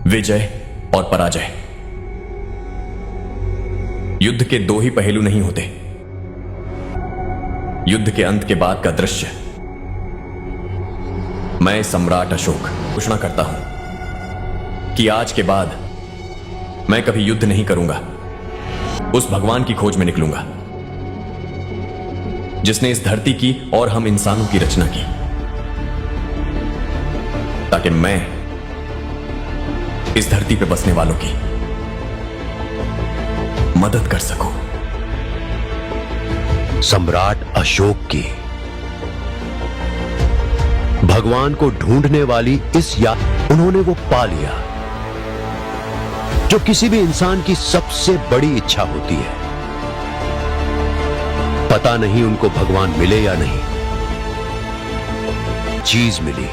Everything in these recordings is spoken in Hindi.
विजय और पराजय, युद्ध के दो ही पहलू नहीं होते। युद्ध के अंत के बाद का दृश्य। मैं सम्राट अशोक घोषणा करता हूं कि आज के बाद मैं कभी युद्ध नहीं करूंगा। उस भगवान की खोज में निकलूंगा जिसने इस धरती की और हम इंसानों की रचना की, ताकि मैं इस धरती पे बसने वालों की मदद कर सकूं। सम्राट अशोक की भगवान को ढूंढने वाली इस याद उन्होंने वो पा लिया जो किसी भी इंसान की सबसे बड़ी इच्छा होती है। पता नहीं उनको भगवान मिले या नहीं, चीज मिली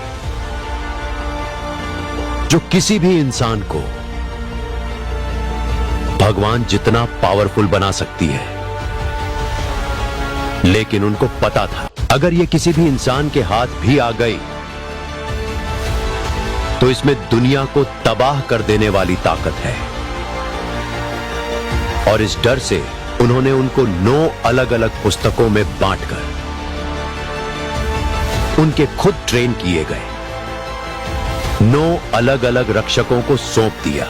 जो किसी भी इंसान को भगवान जितना पावरफुल बना सकती है। लेकिन उनको पता था अगर ये किसी भी इंसान के हाथ भी आ गई तो इसमें दुनिया को तबाह कर देने वाली ताकत है। और इस डर से उन्होंने उनको 9 अलग अलग पुस्तकों में बांटकर उनके खुद ट्रेन किए गए 9 अलग अलग रक्षकों को सौंप दिया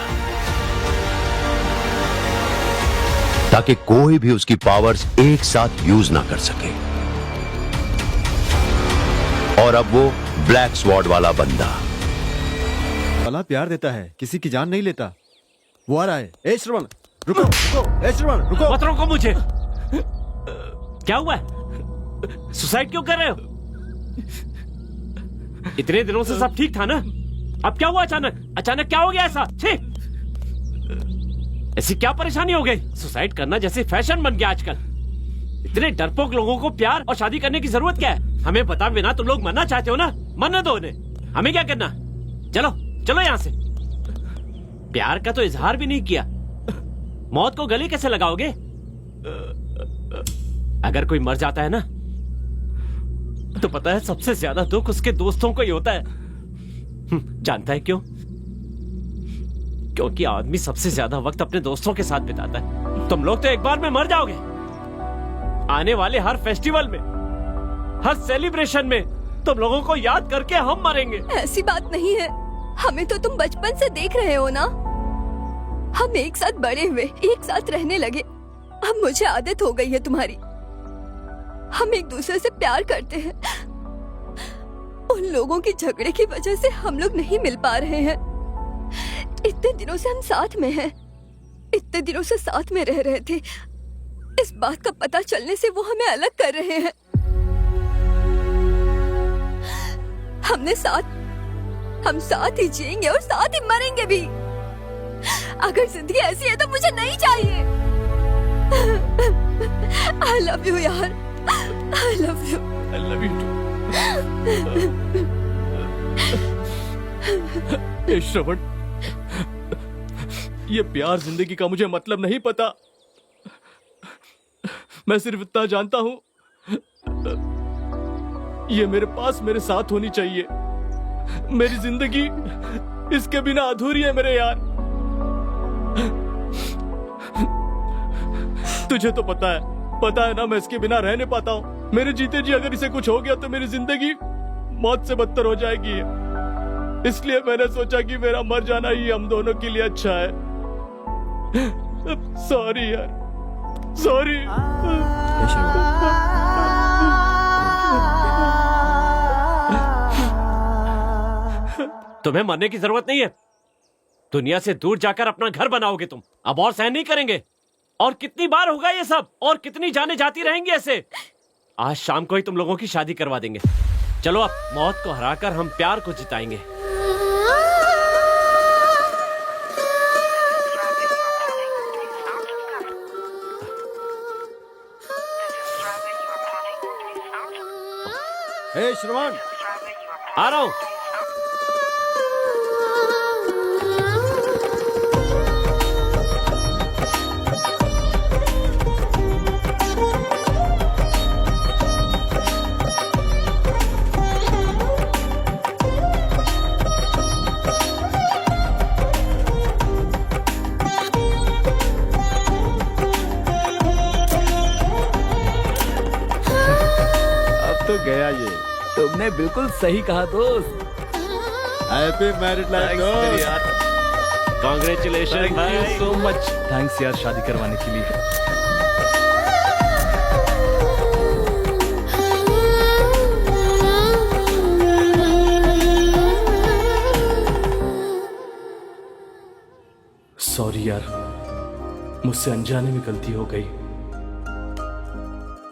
ताकि कोई भी उसकी पावर्स एक साथ यूज ना कर सके। और अब वो ब्लैक स्वॉर्ड वाला बंदा भला प्यार देता है, किसी की जान नहीं लेता। वो आ रहा है। ए श्रवण रुको, रुको, ए श्रवण रुको। मत रोको मुझे। क्या हुआ है? सुसाइड क्यों कर रहे हो? इतने दिनों से सब ठीक था ना, अब क्या हुआ अचानक क्या हो गया ऐसा? ऐसी क्या परेशानी हो गई? सुसाइड करना जैसे फैशन बन गया आजकल। इतने डरपोक लोगों को प्यार और शादी करने की जरूरत क्या है? हमें बता बिना तुम लोग मरना चाहते हो ना, मरने दो उन्हें। हमें क्या करना? चलो चलो यहां से। प्यार का तो इजहार भी नहीं किया, मौत को गले कैसे लगाओगे? अगर कोई मर जाता है ना तो पता है सबसे ज्यादा दुख उसके दोस्तों को ही होता है। जानता है क्यों? क्योंकि आदमी सबसे ज्यादा वक्त अपने दोस्तों के साथ बिताता है। तुम लोग तो एक बार में मर जाओगे। आने वाले हर फेस्टिवल में, हर सेलिब्रेशन में तुम लोगों को याद करके हम मरेंगे। ऐसी बात नहीं है, हमें तो तुम बचपन से देख रहे हो ना। हम एक साथ बड़े हुए, एक साथ रहने लगे। अब मुझे आदत हो गई है तुम्हारी। हम एक दूसरे से प्यार करते हैं। उन लोगों की झगड़े की वजह से हम लोग नहीं मिल पा रहे हैं। इतने दिनों से हम साथ में हैं, इतने दिनों से साथ में रह रहे थे। इस बात का पता चलने से वो हमें अलग कर रहे हैं। हम साथ ही जिएंगे और साथ ही मरेंगे भी। अगर जिंदगी ऐसी है तो मुझे नहीं चाहिए। I love you यार, I love you. I love you too. ए श्रवण, ये प्यार जिंदगी का मुझे मतलब नहीं पता। मैं सिर्फ इतना जानता हूं, ये मेरे पास मेरे साथ होनी चाहिए। मेरी जिंदगी इसके बिना अधूरी है मेरे यार। तुझे तो पता है ना मैं इसके बिना रह नहीं पाता हूँ। मेरे जीते जी अगर इसे कुछ हो गया तो मेरी जिंदगी मौत से बदतर हो जाएगी। इसलिए मैंने सोचा कि मेरा मर जाना ही हम दोनों के लिए अच्छा है। सॉरी यार, सॉरी। तुम्हें मरने की जरूरत नहीं है। दुनिया से दूर जाकर अपना घर बनाओगे तुम। अब और सहन नहीं करेंगे। और कितनी बार होगा ये सब? और कितनी जाने जाती रहेंगी ऐसे? आज शाम को ही तुम लोगों की शादी करवा देंगे। चलो अब मौत को हराकर हम प्यार को जिताएंगे। हे श्रवण, आ रहा हूं। तूने बिल्कुल सही कहा दोस्त। हैप्पी मैरिड लाइफ दोस्त। कॉन्ग्रेचुलेशन थैंक भाई। You so much. थैंक्स यार शादी करवाने के लिए। सॉरी यार, मुझसे अनजाने में गलती हो गई।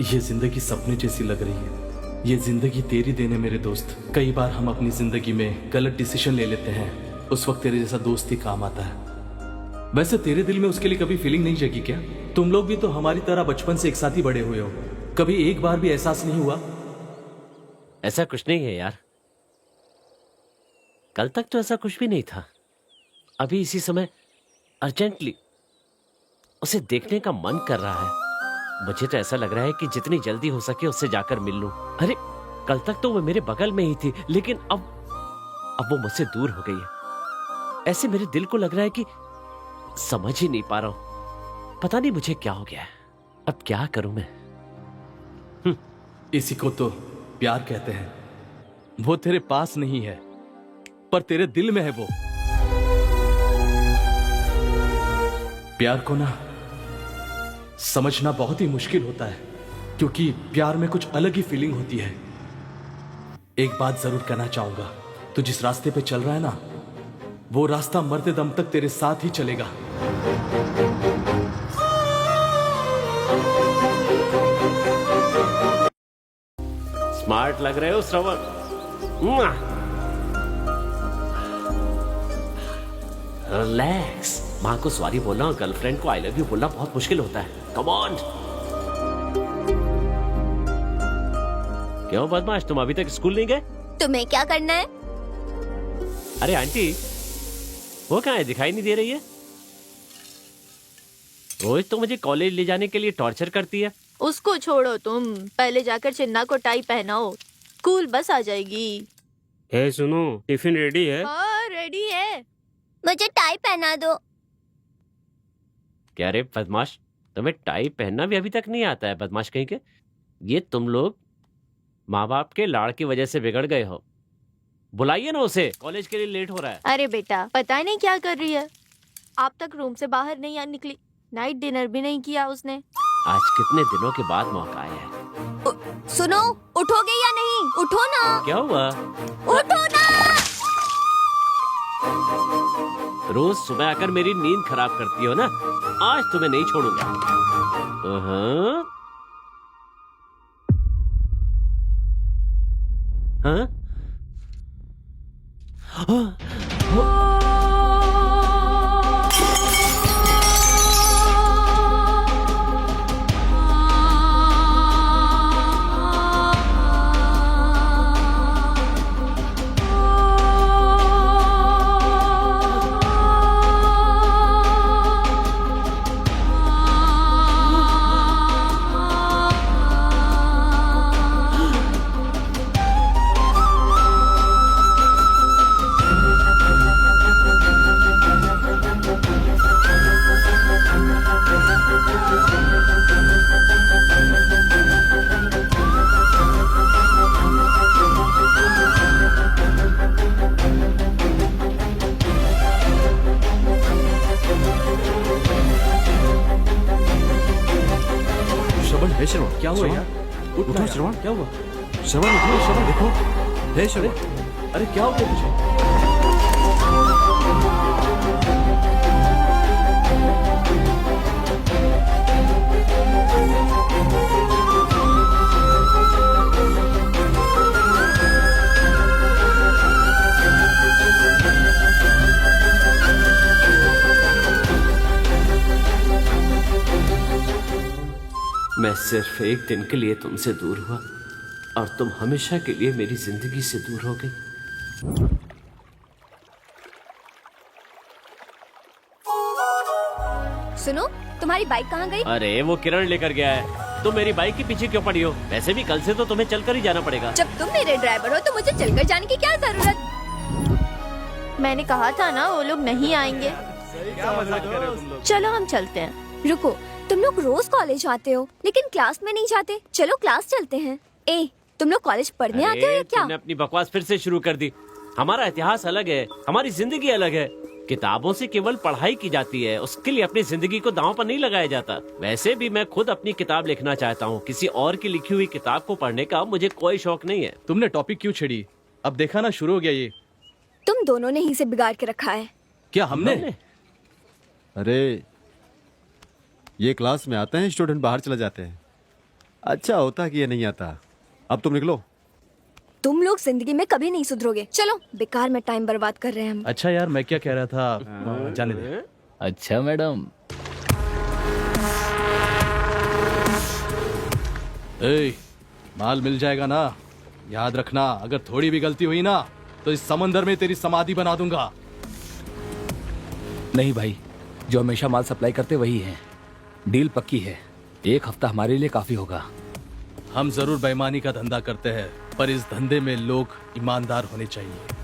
ये जिंदगी सपने जैसी लग रही है। ये जिंदगी तेरी देने मेरे दोस्त। कई बार हम अपनी जिंदगी में गलत डिसीजन ले लेते हैं, उस वक्त तेरे जैसा दोस्त ही काम आता है। वैसे तेरे दिल में उसके लिए कभी फीलिंग नहीं जगी क्या? तुम लोग भी तो हमारी तरह बचपन से एक साथ ही बड़े हुए हो। कभी एक बार भी एहसास नहीं हुआ? ऐसा कुछ नहीं है यार, कल तक तो ऐसा कुछ भी नहीं था। अभी इसी समय अर्जेंटली उसे देखने का मन कर रहा है। मुझे तो ऐसा लग रहा है कि जितनी जल्दी हो सके उससे जाकर मिल लूं। अरे कल तक तो वो मेरे बगल में ही थी, लेकिन अब वो मुझसे दूर हो गई है। ऐसे मेरे दिल को लग रहा है कि समझ ही नहीं पा रहा हूं। पता नहीं मुझे क्या हो गया है। अब क्या करूं मैं? इसी को तो प्यार कहते हैं। वो तेरे पास नहीं है, पर तेरे दिल में है वो। प्यार को ना समझना बहुत ही मुश्किल होता है, क्योंकि प्यार में कुछ अलग ही फीलिंग होती है। एक बात जरूर कहना चाहूंगा, तू जिस रास्ते पे चल रहा है ना, वो रास्ता मरते दम तक तेरे साथ ही चलेगा। स्मार्ट लग रहे हो श्रवण। रिलैक्स। माँ को सॉरी बोलना और गर्लफ्रेंड को आई लव यू बोलना बहुत मुश्किल होता है। Come on. क्यों बदमाश, तुम अभी तक स्कूल नहीं गए? तुम्हें क्या करना है? अरे आंटी, वो कहाँ है? दिखाई नहीं दे रही है। रोज तो मुझे कॉलेज ले जाने के लिए टॉर्चर करती है। उसको छोड़ो, तुम पहले जाकर चिन्ना को टाई पहनाओ, स्कूल बस आ जाएगी। हे सुनो, टिफिन रेडी है? हाँ रेडी है। मुझे टाई पहना दो। क्या रे बदमाश, तुम्हें टाई पहनना भी अभी तक नहीं आता है? बदमाश कहीं के। ये तुम लोग माँ बाप के लाड़ की वजह से बिगड़ गए हो। बुलाइए ना उसे, कॉलेज के लिए लेट हो रहा है। अरे बेटा, पता नहीं क्या कर रही है। आप तक रूम से बाहर नहीं निकली, नाइट डिनर भी नहीं किया उसने। आज कितने दिनों के बाद मौका आया है। सुनो, उठोगे या नहीं? उठो ना। क्या हुआ? उठो ना। रोज सुबह आकर मेरी नींद खराब करती हो ना, आज तुम्हें नहीं छोड़ूंगा। हाँ? श्रवण, हे श्रवण, क्या हुआ यार? उठो यार, श्रवण। क्या हुआ? श्रवण उठो, श्रवण देखो। हे श्रवण, अरे क्या हो गया तुझे? मैं सिर्फ एक दिन के लिए तुमसे दूर हुआ और तुम हमेशा के लिए मेरी जिंदगी से दूर हो गई। सुनो, तुम्हारी बाइक कहाँ गई? अरे वो किरण लेकर गया है। तुम मेरी बाइक के पीछे क्यों पड़ी हो? वैसे भी कल से तो तुम्हें चलकर ही जाना पड़ेगा। जब तुम मेरे ड्राइवर हो तो मुझे चलकर जाने की क्या जरूरत? मैंने कहा था ना वो लोग नहीं आएंगे। चलो हम चलते हैं। रुको, तुम लोग रोज कॉलेज आते हो लेकिन क्लास में नहीं जाते। चलो क्लास चलते हैं। ए, तुम लोग कॉलेज पढ़ने आते हो या अरे, क्या? तुमने अपनी बकवास फिर से शुरू कर दी। हमारा इतिहास अलग है, हमारी जिंदगी अलग है। किताबों से केवल पढ़ाई की जाती है, उसके लिए अपनी जिंदगी को दांव पर नहीं लगाया जाता। वैसे भी मैं खुद अपनी किताब लिखना चाहता हूँ, किसी और की लिखी हुई किताब को पढ़ने का मुझे कोई शौक नहीं है। तुमने टॉपिक क्यों छेड़ी? अब देखा ना, शुरू हो गया ये। तुम दोनों ने ही से बिगाड़ के रखा है। क्या हमने? अरे ये क्लास में आते हैं, स्टूडेंट बाहर चले जाते हैं। अच्छा होता कि ये नहीं आता। अब तुम निकलो। तुम लोग जिंदगी में कभी नहीं सुधरोगे। चलो, बेकार में टाइम बर्बाद कर रहे हैं हम। अच्छा यार, मैं क्या कह रहा था, जाने दे। अच्छा मैडम। ए, माल मिल जाएगा ना? याद रखना, अगर थोड़ी भी गलती हुई ना तो इस समंदर में तेरी समाधि बना दूंगा। नहीं भाई, जो हमेशा माल सप्लाई करते वही हैं। डील पक्की है, 1 हफ्ता हमारे लिए काफी होगा। हम जरूर बेईमानी का धंधा करते हैं, पर इस धंधे में लोग ईमानदार होने चाहिए।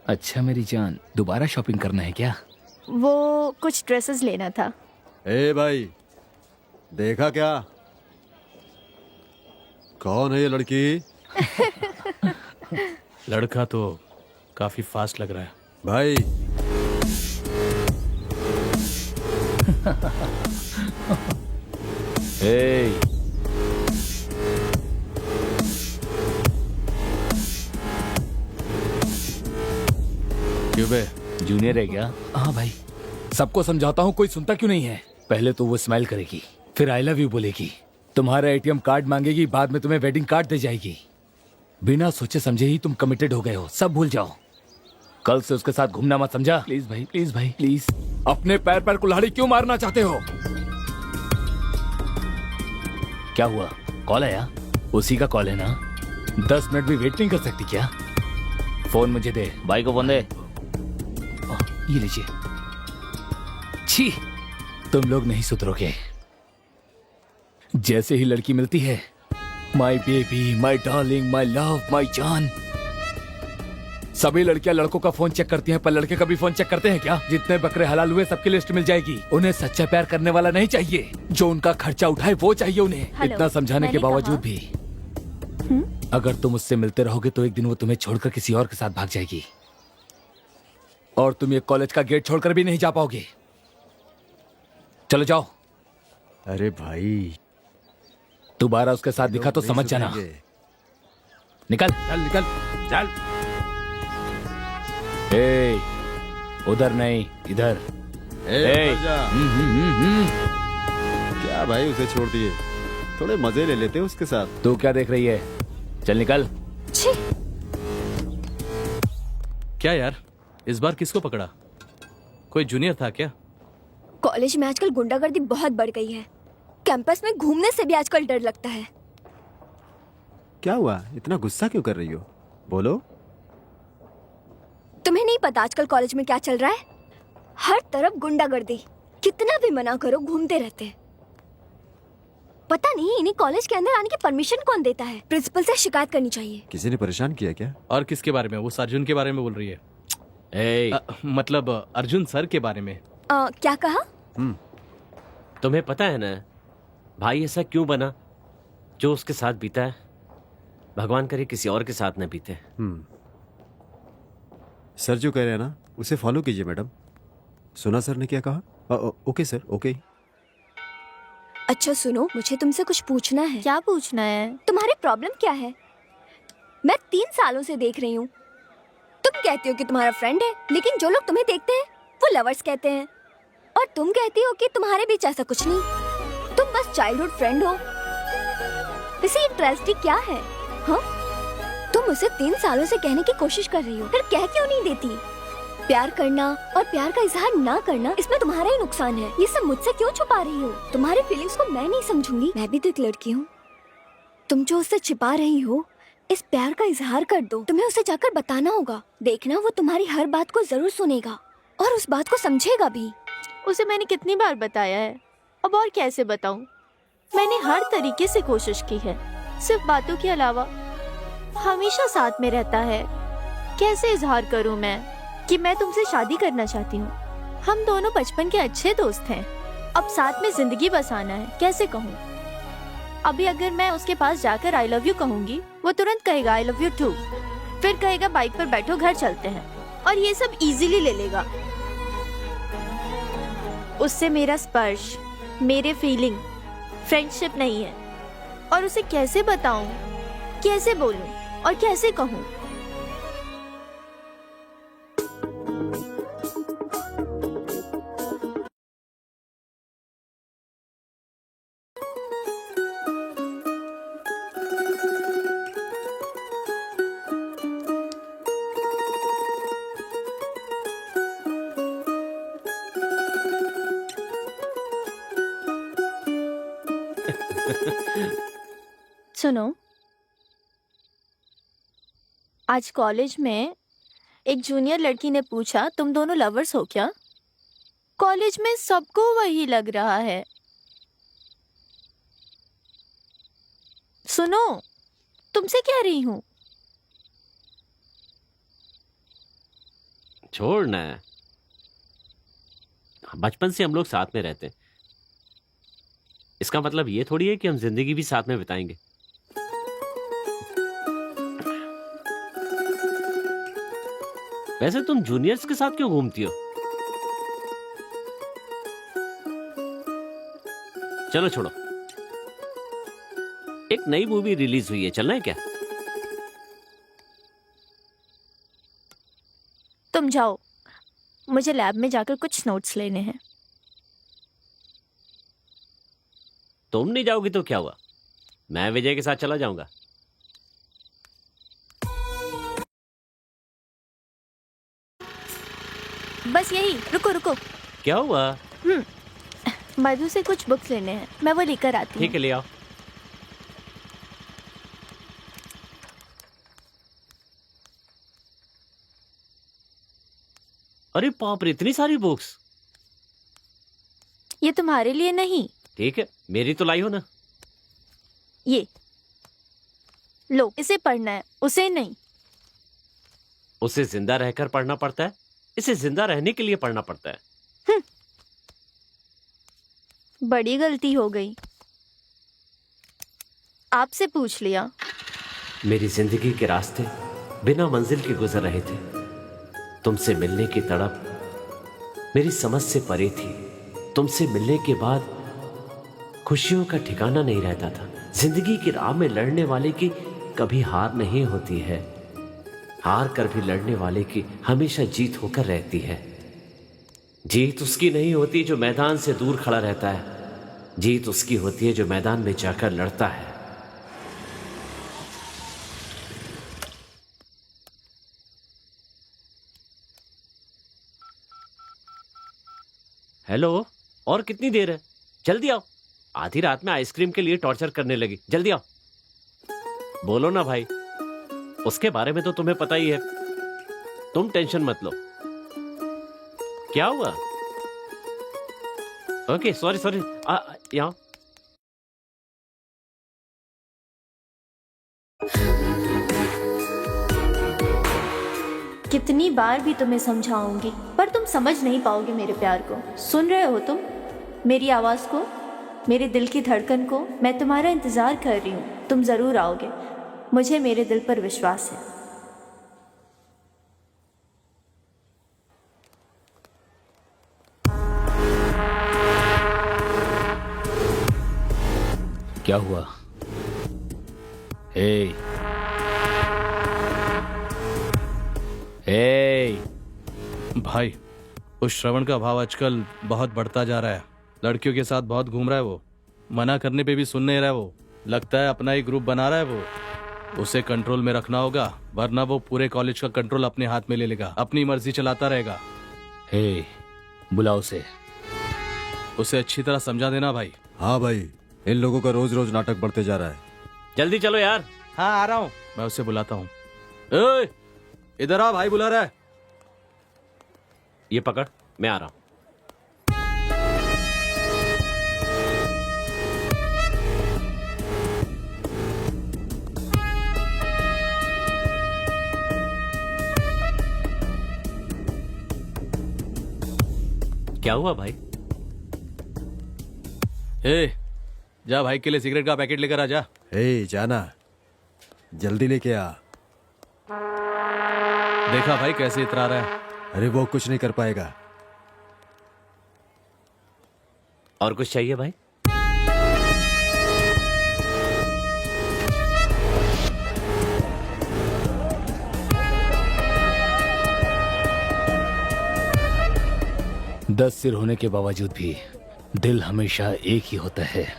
अच्छा मेरी जान, दोबारा शॉपिंग करना है क्या? वो कुछ ड्रेसेस लेना था। ए भाई, देखा क्या? कौन है ये लड़की? लड़का तो काफी फास्ट लग रहा है भाई ए, क्यों बे? जूनियर है क्या? हाँ भाई, सबको समझाता हूँ, कोई सुनता क्यों नहीं है? पहले तो वो स्माइल करेगी, फिर आई लव यू बोलेगी, तुम्हारा एटीएम कार्ड मांगेगी, बाद में तुम्हें वेडिंग कार्ड दे जाएगी। बिना सोचे समझे ही तुम कमिटेड हो गए हो, सब भूल जाओ। कल से उसके साथ घूमना मत, समझा? प्लीज भाई, प्लीज भाई, प्लीज। अपने पैर पर कुल्हाड़ी क्यों मारना चाहते हो? क्या हुआ? कॉल आया? उसी का कॉल है ना? 10 मिनट भी वेट नहीं कर सकती क्या? फोन मुझे दे। भाई को फोन दे। ये लीजिए। छी, तुम लोग नहीं सुधरोगे। जैसे ही लड़की मिलती है, my baby, my darling, my love, my जान। सभी लड़कियां लड़कों का फोन चेक करती हैं, पर लड़के कभी फोन चेक करते हैं क्या? जितने बकरे हलाल हुए सबकी लिस्ट मिल जाएगी। उन्हें सच्चा प्यार करने वाला नहीं चाहिए, जो उनका खर्चा उठाए वो चाहिए उन्हें। हेलो, इतना समझाने के मैंने बावजूद कहा। भी अगर तुम उससे मिलते रहोगे तो एक दिन वो तुम्हें छोड़कर किसी और के साथ भाग जाएगी, और तुम ये कॉलेज का गेट छोड़कर भी नहीं जा पाओगे। चलो जाओ। अरे भाई, दोबारा उसके साथ दिखा तो नहीं समझ जाना। सुधरेंगे। निकल चल निकल चल। ए, उधर नहीं, इधर। ए, उधर जा। क्या भाई, उसे छोड़ दिए, थोड़े मजे ले लेते उसके साथ। तू क्या देख रही है? चल निकल। छी, क्या यार, इस बार किसको पकड़ा? कोई जूनियर था क्या? कॉलेज में आजकल गुंडागर्दी बहुत बढ़ गई है। कैंपस में घूमने से भी आजकल डर लगता है। क्या हुआ, इतना गुस्सा क्यों कर रही हो? बोलो। तुम्हें नहीं पता आजकल कॉलेज में क्या चल रहा है? हर तरफ गुंडागर्दी, कितना भी मना करो घूमते रहते हैं। पता नहीं इन्हें कॉलेज के अंदर आने की परमिशन कौन देता है? प्रिंसिपल से शिकायत करनी चाहिए। किसी ने परेशान किया क्या? और किसके बारे में? वो अर्जुन के बारे में बोल रही है। ए, मतलब अर्जुन सर के बारे में। क्या कहा? तुम्हें पता है ना भाई ऐसा क्यों बना? जो उसके साथ बीता है, भगवान करे किसी और के साथ न बीते। सर जो कह रहे हैं ना, उसे फॉलो कीजिए मैडम। सुना सर ने क्या कहा? Okay sir, okay. अच्छा सुनो, मुझे तुमसे कुछ पूछना है। क्या पूछना है? तुम्हारी प्रॉब्लम क्या है? मैं 3 सालों से देख रही हूँ। तुम कहती हो कि तुम्हारा फ्रेंड है, लेकिन जो लोग तुम्हें देखते हैं वो लवर्स कहते हैं, और तुम कहती हो कि तुम्हारे बीच ऐसा कुछ नहीं, तुम बस चाइल्डहुड फ्रेंड हो। वैसे ये ट्रेजेडी क्या है? हाँ, तुम उसे 3 सालों से कहने की कोशिश कर रही हो, फिर कह क्यों नहीं देती? प्यार करना और प्यार का इजहार ना करना, इसमें तुम्हारा ही नुकसान है। ये सब मुझसे क्यों छुपा रही हो? तुम्हारी फीलिंग्स को मैं नहीं समझूंगी। मैं भी तो एक लड़की हूँ। तुम जो उससे छिपा रही हो, इस प्यार का इजहार कर दो। तुम्हें उसे जाकर बताना होगा। देखना, वो तुम्हारी हर बात को जरूर सुनेगा और उस बात को समझेगा भी। उसे मैंने कितनी बार बताया है, अब और कैसे बताऊं? मैंने हर तरीके से कोशिश की है, सिर्फ बातों के अलावा। हमेशा साथ में रहता है। कैसे इजहार करूं मैं कि मैं तुमसे शादी करना चाहती हूँ? हम दोनों बचपन के अच्छे दोस्त हैं, अब साथ में जिंदगी बसाना है। कैसे कहूँ? अभी अगर मैं उसके पास जाकर आई लव यू कहूंगी, वो तुरंत कहेगा आई लव यू टू, फिर कहेगा बाइक पर बैठो घर चलते हैं, और ये सब इजीली ले लेगा। उससे मेरा स्पर्श, मेरे फीलिंग, फ्रेंडशिप नहीं है। और उसे कैसे बताऊं, कैसे बोलूं और कैसे कहूं? सुनो, आज कॉलेज में एक जूनियर लड़की ने पूछा, तुम दोनों लवर्स हो क्या? कॉलेज में सबको वही लग रहा है। सुनो, तुमसे कह रही हूँ। छोड़ ना, बचपन से हम लोग साथ में रहते हैं। इसका मतलब ये थोड़ी है कि हम जिंदगी भी साथ में बिताएंगे। वैसे तुम जूनियर्स के साथ क्यों घूमती हो? चलो छोड़ो, एक नई मूवी रिलीज हुई है, चलना है क्या? तुम जाओ, मुझे लैब में जाकर कुछ नोट्स लेने हैं। तुम नहीं जाओगी तो क्या हुआ, मैं विजय के साथ चला जाऊंगा। बस यही, रुको रुको। क्या हुआ? मधु से कुछ बुक्स लेने हैं, मैं वो लेकर आती हूँ। ठीक है, ले आओ। अरे बाप रे, इतनी सारी बुक्स! ये तुम्हारे लिए नहीं। ठीक है, मेरी तो लाई हो ना। ये लो, इसे पढ़ना है, उसे नहीं। उसे जिंदा रहकर पढ़ना पड़ता है, इसे जिंदा रहने के लिए पढ़ना पड़ता है। बड़ी गलती हो गई, आपसे पूछ लिया। मेरी जिंदगी के रास्ते बिना मंजिल के गुजर रहे थे। तुमसे मिलने की तड़प मेरी समझ से परे थी। तुमसे मिलने के बाद खुशियों का ठिकाना नहीं रहता था। जिंदगी की राह में लड़ने वाले की कभी हार नहीं होती है, हार कर भी लड़ने वाले की हमेशा जीत होकर रहती है। जीत उसकी नहीं होती जो मैदान से दूर खड़ा रहता है, जीत उसकी होती है जो मैदान में जाकर लड़ता है। हेलो, और कितनी देर है? जल्दी आओ। आधी रात में आइसक्रीम के लिए टॉर्चर करने लगी, जल्दी आओ। बोलो ना भाई, उसके बारे में तो तुम्हें पता ही है। तुम टेंशन मत लो। क्या हुआ? ओके, सॉरी सॉरी, यहाँ। कितनी बार भी तुम्हें समझाऊंगी, पर तुम समझ नहीं पाओगे मेरे प्यार को। सुन रहे हो तुम मेरी आवाज को, मेरे दिल की धड़कन को? मैं तुम्हारा इंतजार कर रही हूँ, तुम जरूर आओगे। मुझे मेरे दिल पर विश्वास है। क्या हुआ? ए, भाई, उस श्रवण का भाव आजकल बहुत बढ़ता जा रहा है। लड़कियों के साथ बहुत घूम रहा है वो। मना करने पे भी सुन नहीं रहा है वो। लगता है अपना ही ग्रुप बना रहा है वो। उसे कंट्रोल में रखना होगा, वरना वो पूरे कॉलेज का कंट्रोल अपने हाथ में ले लेगा, अपनी मर्जी चलाता रहेगा। हे, बुलाओ उसे। उसे अच्छी तरह समझा देना भाई। हाँ भाई, इन लोगों का रोज रोज नाटक बढ़ते जा रहा है। जल्दी चलो यार। हाँ आ रहा हूँ, मैं उसे बुलाता हूँ। ए, इधर आ, भाई बुला रहा है। ये पकड़, मैं आ रहा हूं। क्या हुआ भाई? ए, जा भाई के लिए सिगरेट का पैकेट लेकर आ जा। हे जाना, जल्दी लेके आ। देखा भाई कैसे इतरा रहा है। अरे वो कुछ नहीं कर पाएगा। और कुछ चाहिए भाई? दस सिर होने के बावजूद भी दिल हमेशा एक ही होता है।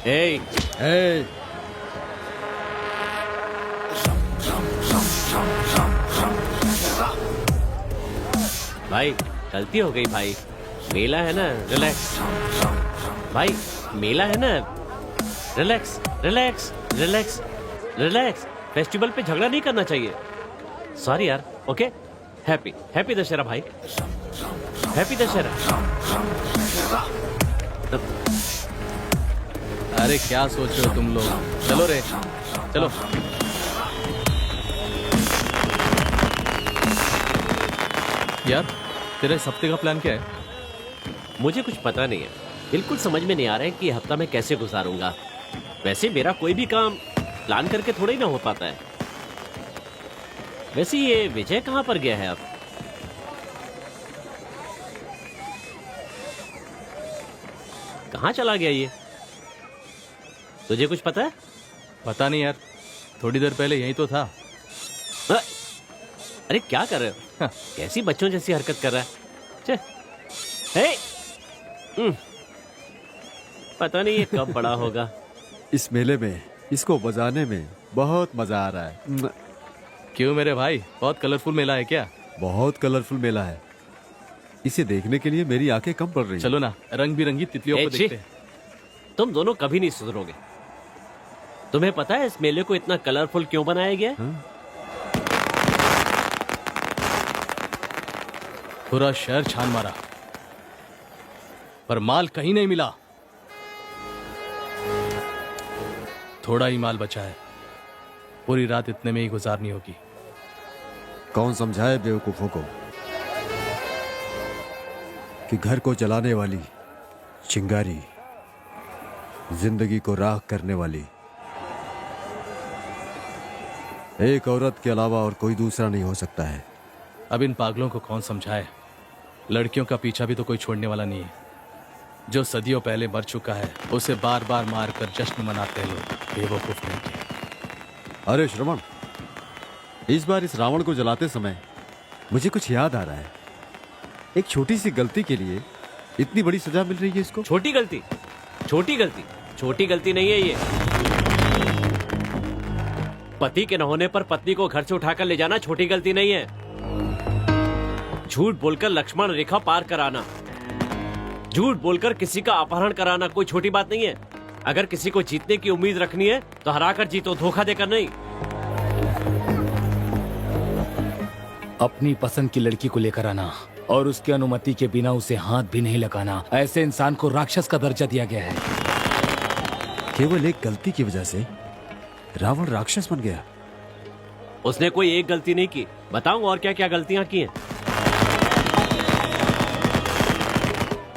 ए, हे भाई गलती हो गई भाई। मेला है ना, रिलैक्स। भाई मेला है ना, relax relax relax relax. Festival पे झगड़ा नहीं करना चाहिए। सॉरी यार। ओके, हैप्पी हैप्पी दशहरा भाई। हैप्पी दशहरा। अरे क्या सोच रहे हो तुम लोग? चलो रे, चलो। यार तेरे इस हफ्ते का प्लान क्या है? मुझे कुछ पता नहीं है, बिल्कुल समझ में नहीं आ रहा है कि ये हफ्ता मैं कैसे गुजारूंगा। वैसे मेरा कोई भी काम प्लान करके थोड़ा ही ना हो पाता है। वैसे ये विजय कहाँ पर गया है अब? कहाँ चला गया ये? तुझे कुछ पता है? पता नहीं यार, थोड़ी देर पहले यही तो था। अरे क्या कर रहे हो? कैसी बच्चों जैसी हरकत कर रहा है? चे, पता नहीं ये कब बड़ा होगा। इस मेले में इसको बजाने में बहुत मजा आ रहा है। क्यों मेरे भाई, बहुत कलरफुल मेला है क्या? बहुत कलरफुल मेला है। इसे देखने के लिए मेरी आंखें कम पड़ रही हैं। चलो ना, रंग बिरंगी तितलियों को छी, देखते हैं। तुम दोनों कभी नहीं सुधरोगे। तुम्हें पता है इस मेले को इतना कलरफुल क्यों बनाया गया? पूरा शहर छान मारा, पर माल कहीं नहीं मिला। थोड़ा ही माल बचा है, पूरी रात इतने में ही गुजारनी होगी। कौन समझाए बेवकूफों को कि घर को जलाने वाली चिंगारी जिंदगी को राख करने वाली एक औरत के अलावा और कोई दूसरा नहीं हो सकता है। अब इन पागलों को कौन समझाए? लड़कियों का पीछा भी तो कोई छोड़ने वाला नहीं है। जो सदियों पहले मर चुका है उसे बार बार मार कर जश्न मनाते हैं लोग, बेवकूफ नहीं के। अरे श्रवण, इस बार इस रावण को जलाते समय मुझे कुछ याद आ रहा है। एक छोटी सी गलती के लिए इतनी बड़ी सजा मिल रही है इसको। छोटी गलती? छोटी गलती? छोटी गलती नहीं है ये। पति के न होने पर पत्नी को घर से उठाकर ले जाना छोटी गलती नहीं है। झूठ बोलकर लक्ष्मण रेखा पार कराना, झूठ बोलकर किसी का अपहरण कराना कोई छोटी बात नहीं है। अगर किसी को जीतने की उम्मीद रखनी है तो हराकर जीतो, धोखा देकर नहीं। अपनी पसंद की लड़की को लेकर आना और उसकी अनुमति के बिना उसे हाथ भी नहीं लगाना, ऐसे इंसान को राक्षस का दर्जा दिया गया है। केवल एक गलती की वजह से रावण राक्षस बन गया। उसने कोई एक गलती नहीं की। बताऊं और क्या क्या गलतियां की हैं?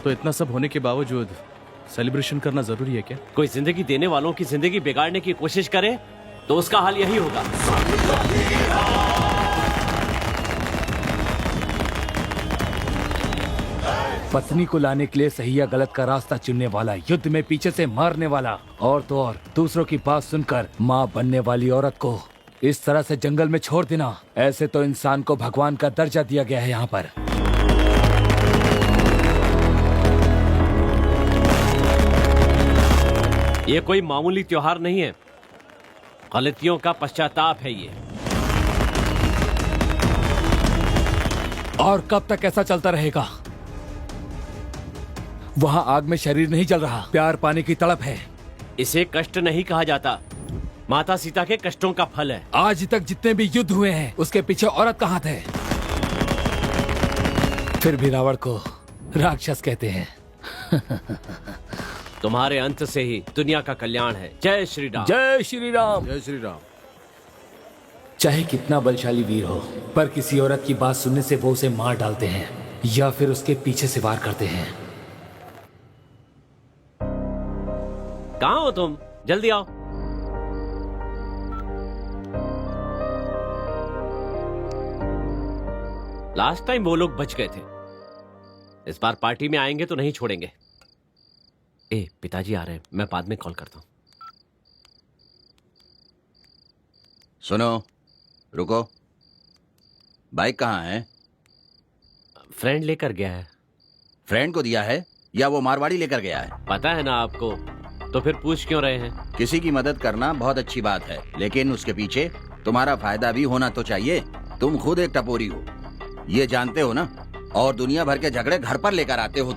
तो इतना सब होने के बावजूद सेलिब्रेशन करना जरूरी है क्या? कोई जिंदगी देने वालों की जिंदगी बिगाड़ने की कोशिश करे तो उसका हाल यही होगा। पत्नी को लाने के लिए सही या गलत का रास्ता चुनने वाला, युद्ध में पीछे से मारने वाला, और तो और दूसरों की बात सुनकर माँ बनने वाली औरत को इस तरह से जंगल में छोड़ देना, ऐसे तो इंसान को भगवान का दर्जा दिया गया है यहाँ पर। ये कोई मामूली त्योहार नहीं है, गलतियों का पश्चाताप है ये। और कब तक ऐसा चलता रहेगा? वहाँ आग में शरीर नहीं जल रहा, प्यार पाने की तड़प है। इसे कष्ट नहीं कहा जाता, माता सीता के कष्टों का फल है। आज तक जितने भी युद्ध हुए हैं उसके पीछे औरत कहाँ थे? फिर भी रावण को राक्षस कहते हैं। तुम्हारे अंत से ही दुनिया का कल्याण है। जय श्री राम। जय श्री राम। जय श्री राम। चाहे कितना बलशाली वीर हो, पर किसी औरत की बात सुनने से वो उसे मार डालते हैं या फिर उसके पीछे से वार करते हैं। कहाँ हो तुम? जल्दी आओ। लास्ट टाइम वो लोग बच गए थे, इस बार पार्टी में आएंगे तो नहीं छोड़ेंगे। ए, पिताजी आ रहे हैं, मैं बाद में कॉल करता हूं। सुनो, रुको। बाइक कहाँ है? फ्रेंड लेकर गया है। फ्रेंड को दिया है या वो मारवाड़ी लेकर गया है? पता है ना आपको, तो फिर पूछ क्यों रहे हैं? किसी की मदद करना बहुत अच्छी बात है, लेकिन उसके पीछे तुम्हारा फायदा भी होना तो चाहिए। तुम खुद एक टपोरी हो, ये जानते हो ना, और दुनिया भर के झगड़े घर पर लेकर आते हो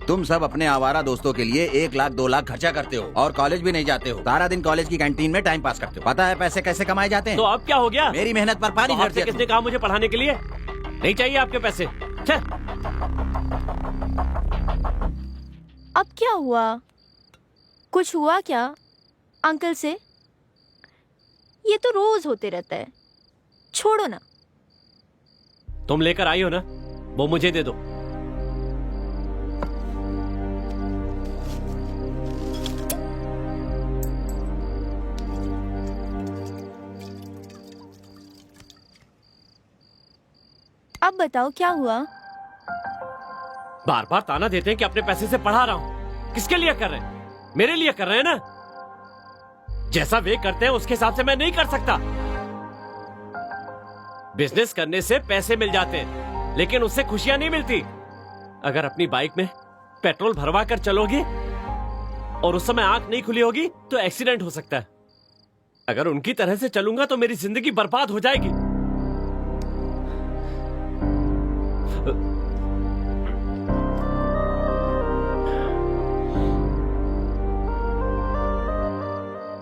तुम सब अपने आवारा दोस्तों के लिए 1 लाख 2 लाख खर्चा करते हो और कॉलेज भी नहीं जाते हो। सारा दिन कॉलेज की कैंटीन में टाइम पास करते हो। पता है पैसे कैसे कमाए जाते हैं? तो अब क्या हो गया? मेरी मेहनत पर पानी तो फेर आपसे दिया किसने कहा मुझे पढ़ाने के लिए? नहीं चाहिए आपके पैसे। चल। अब क्या हुआ? कुछ हुआ क्या अंकल से? ये तो रोज होते रहता है, छोड़ो ना। तुम लेकर आई हो ना, वो मुझे दे दो। अब बताओ क्या हुआ? बार बार ताना देते हैं कि अपने पैसे से पढ़ा रहा हूं। किसके लिए कर रहे हैं? मेरे लिए कर रहे हैं ना। जैसा वे करते हैं उसके हिसाब से मैं नहीं कर सकता। बिजनेस करने से पैसे मिल जाते हैं, लेकिन उससे खुशियां नहीं मिलती। अगर अपनी बाइक में पेट्रोल भरवा कर चलोगे और उस समय आंख नहीं खुली होगी तो एक्सीडेंट हो सकता है। अगर उनकी तरह से चलूंगा तो मेरी जिंदगी बर्बाद हो जाएगी।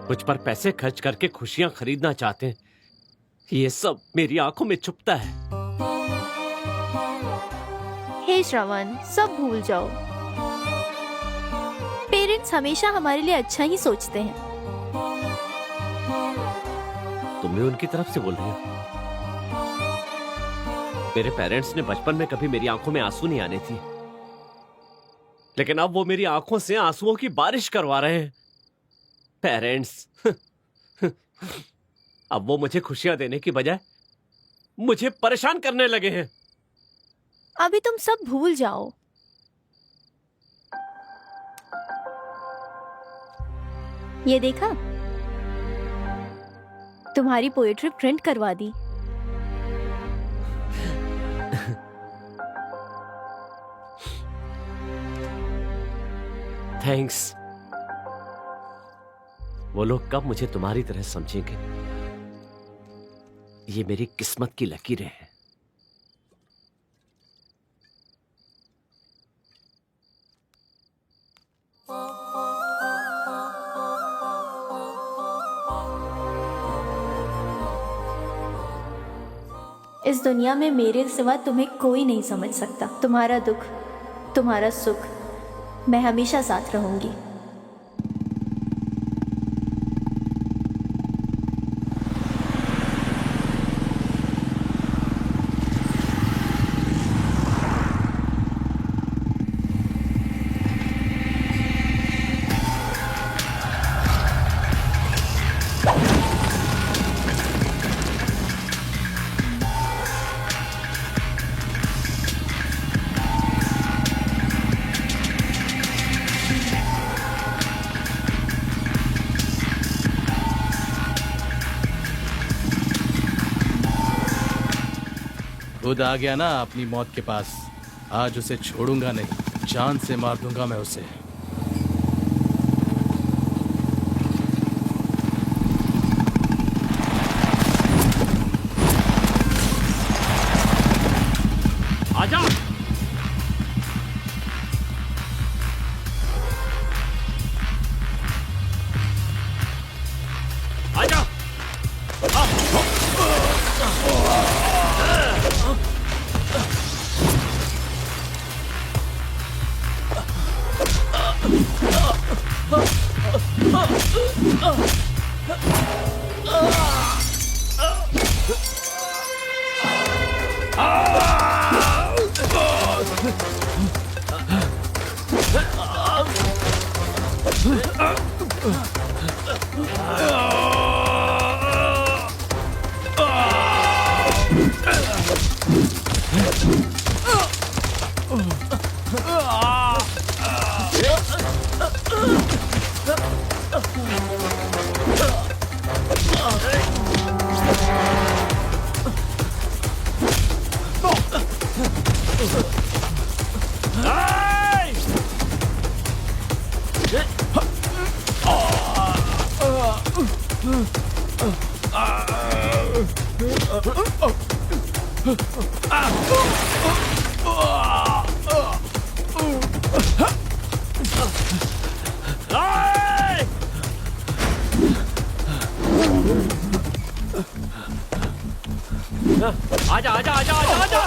कुछ पर पैसे खर्च करके खुशियां खरीदना चाहते हैं, ये सब मेरी आंखों में छुपता है। हे श्रवण, सब भूल जाओ। पेरेंट्स हमेशा हमारे लिए अच्छा ही सोचते हैं। तुम भी उनकी तरफ से बोल रही हो? मेरे पेरेंट्स ने बचपन में कभी मेरी आंखों में आंसू नहीं आने थी, लेकिन अब वो मेरी आंखों से आंसुओं की बारिश करवा रहे हैं। पेरेंट्स अब वो मुझे खुशियां देने की बजाय मुझे परेशान करने लगे हैं। अभी तुम सब भूल जाओ। ये देखा, तुम्हारी पोएट्री प्रिंट करवा दी। थैंक्स। वो लोग कब मुझे तुम्हारी तरह समझेंगे? ये मेरी किस्मत की लकीरें हैं। इस दुनिया में मेरे सिवा तुम्हें कोई नहीं समझ सकता। तुम्हारा दुख, तुम्हारा सुख, मैं हमेशा साथ रहूंगी। खुद आ गया ना अपनी मौत के पास। आज उसे छोड़ूंगा नहीं, जान से मार दूंगा मैं उसे। आजा। आजा। आजा आजा आजा आजा आजा।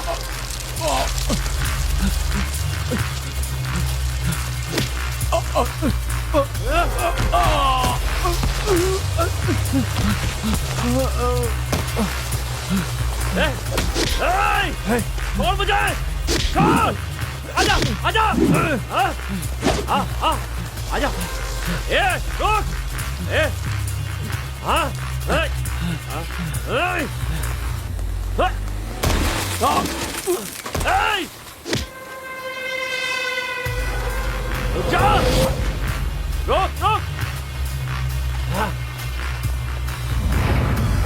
छोड़ मुझे, छोड़। आजा आजा। आजा। रुक। रुक जा। रुक रुक।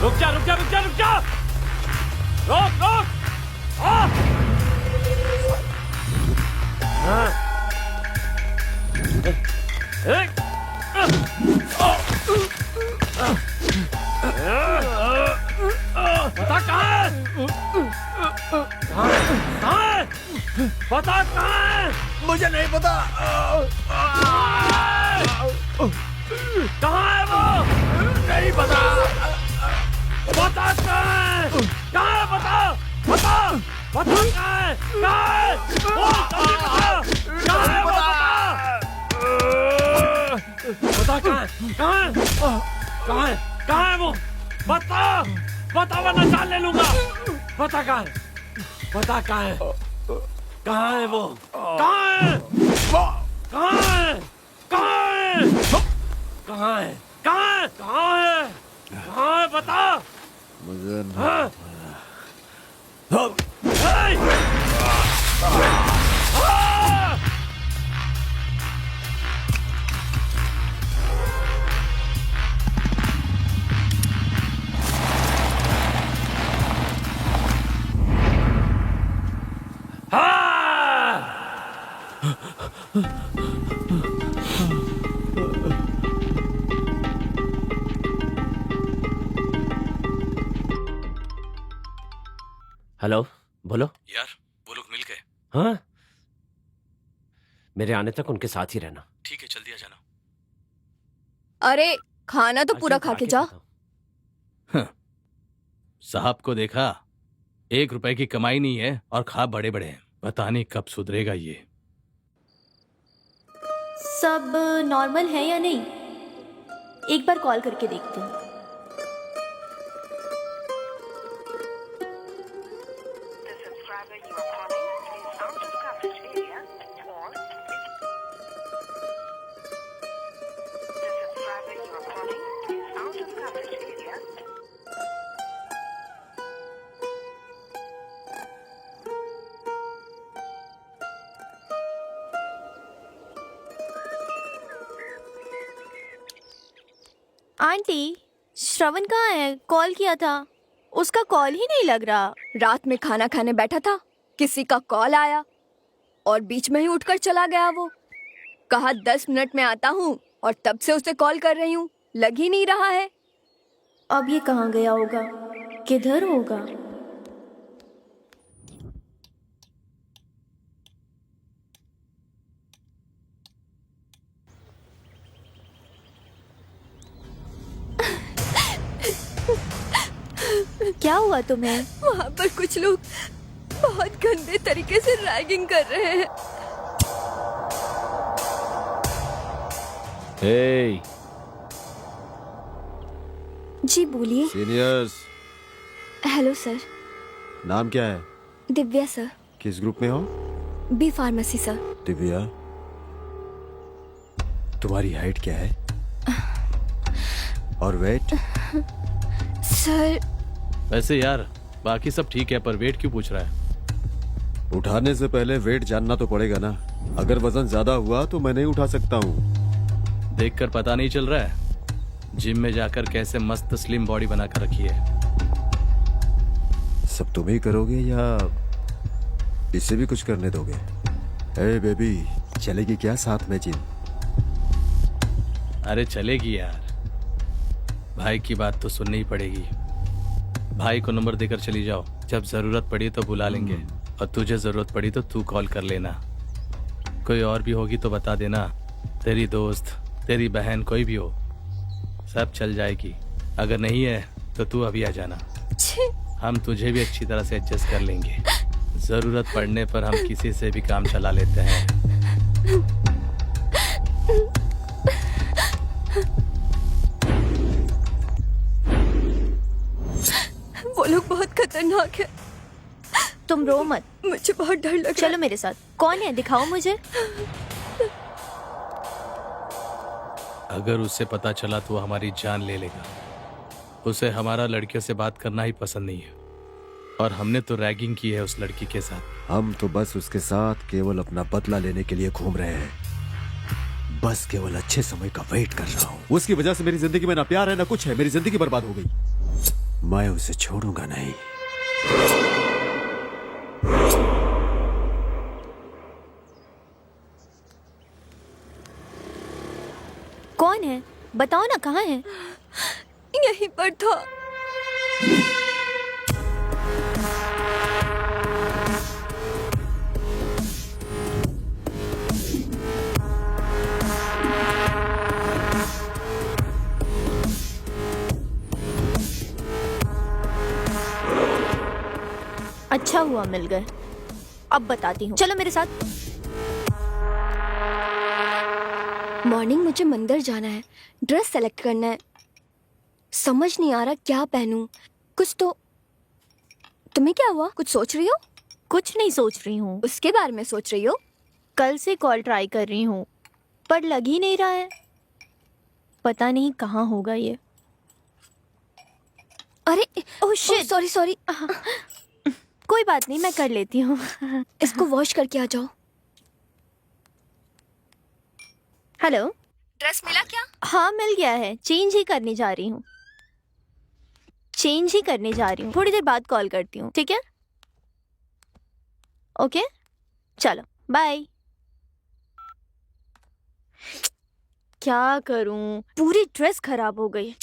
रुक जा रुक जा रुक जा रुक जा। रुक रुक। बता कहाँ है? कहाँ है? बता कहाँ है? मुझे नहीं पता। कहाँ है वो? नहीं पता। बता कहाँ है? कहाँ है? बता बता बता कहाँ है? कहाँ है? बोल जल्दी बता। कहाँ है वो? बता कहाँ है? कहाँ है? कहाँ है? कहाँ है वो? बता बता वरना जान ले लूंगा। बता कहाँ है? बता कहाँ है? कहाँ है वो? कहाँ है? कहाँ है? कहाँ है? कहाँ है? कहाँ है? कहाँ है? कहाँ है? बता। मुझे हाँ? हे! हाँ! हेलो, बोलो। यार वो लोग मिल गए। हाँ, मेरे आने तक उनके साथ ही रहना। ठीक है, जल्दी आ जाना। अरे खाना तो पूरा खा के जा। साहब को देखा, 1 रुपए की कमाई नहीं है और खा बड़े बड़े हैं। पता नहीं कब सुधरेगा ये। सब नॉर्मल है या नहीं, एक बार कॉल करके देखते हैं। आंटी, श्रवण कहाँ है? कॉल किया था। उसका कॉल ही नहीं लग रहा। रात में खाना खाने बैठा था, किसी का कॉल आया और बीच में ही उठकर चला गया। वो कहा 10 मिनट में आता हूँ और तब से उसे कॉल कर रही हूँ, लग ही नहीं रहा है। अब ये कहाँ गया होगा, किधर होगा? क्या हुआ तुम्हें? वहाँ पर कुछ लोग बहुत गंदे तरीके से रैगिंग कर रहे हैं। हे, जी बोलिए। Seniors, hello sir. नाम क्या है? दिव्या सर। किस ग्रुप में हो? B pharmacy sir. दिव्या, तुम्हारी हाइट क्या है और वेट? सर वैसे यार बाकी सब ठीक है, पर वेट क्यों पूछ रहा है? उठाने से पहले वेट जानना तो पड़ेगा ना। अगर वजन ज्यादा हुआ तो मैं नहीं उठा सकता हूँ। देखकर पता नहीं चल रहा है जिम में जाकर कैसे मस्त स्लिम बॉडी बनाकर रखी है। सब तुम ही करोगे या इसे भी कुछ करने दोगे? हे बेबी, चलेगी क्या साथ में जिम? अरे चलेगी यार, भाई की बात तो सुननी ही पड़ेगी। भाई को नंबर देकर चली जाओ, जब जरूरत पड़ी तो बुला लेंगे, और तुझे जरूरत पड़ी तो तू कॉल कर लेना। कोई और भी होगी तो बता देना, तेरी दोस्त, तेरी बहन, कोई भी हो, सब चल जाएगी। अगर नहीं है तो तू अभी आ जाना, हम तुझे भी अच्छी तरह से एडजस्ट कर लेंगे। जरूरत पड़ने पर हम किसी से भी काम चला लेते हैं। वो लोग बहुत खतरनाक है। तुम रो मत, मुझे बहुत डर लग रहा है। चलो मेरे साथ। कौन है, दिखाओ मुझे। अगर उसे पता चला तो वो हमारी जान ले लेगा। उसे हमारा लड़कियों से बात करना ही पसंद नहीं है, और हमने तो रैगिंग की है उस लड़की के साथ। हम तो बस उसके साथ केवल अपना बदला लेने के लिए घूम रहे हैं। बस केवल अच्छे समय का वेट कर रहा हूँ। उसकी वजह से मेरी जिंदगी में ना प्यार है ना कुछ है। मेरी जिंदगी बर्बाद हो गई। मैं उसे छोड़ूंगा नहीं। कौन है, बताओ ना, कहाँ है? यहीं पर था। अच्छा हुआ मिल गए। अब बताती हूँ, चलो मेरे साथ। मॉर्निंग मुझे मंदिर जाना है, ड्रेस सेलेक्ट करना है। समझ नहीं आ रहा क्या पहनूं। कुछ तो। तुम्हें क्या हुआ, कुछ सोच रही हो? कुछ नहीं सोच रही हूँ। उसके बारे में सोच रही हो? कल से कॉल ट्राई कर रही हूँ पर लग ही नहीं रहा है। पता नहीं कहाँ होगा ये। अरे ओह शिट, सॉरी सॉरी। कोई बात नहीं, मैं कर लेती हूँ। इसको वॉश करके आ जाओ। हेलो, ड्रेस मिला क्या? हाँ मिल गया है, चेंज ही करने जा रही हूँ। थोड़ी देर बाद कॉल करती हूँ, ठीक है? ओके, चलो बाय। क्या करूँ, पूरी ड्रेस खराब हो गई।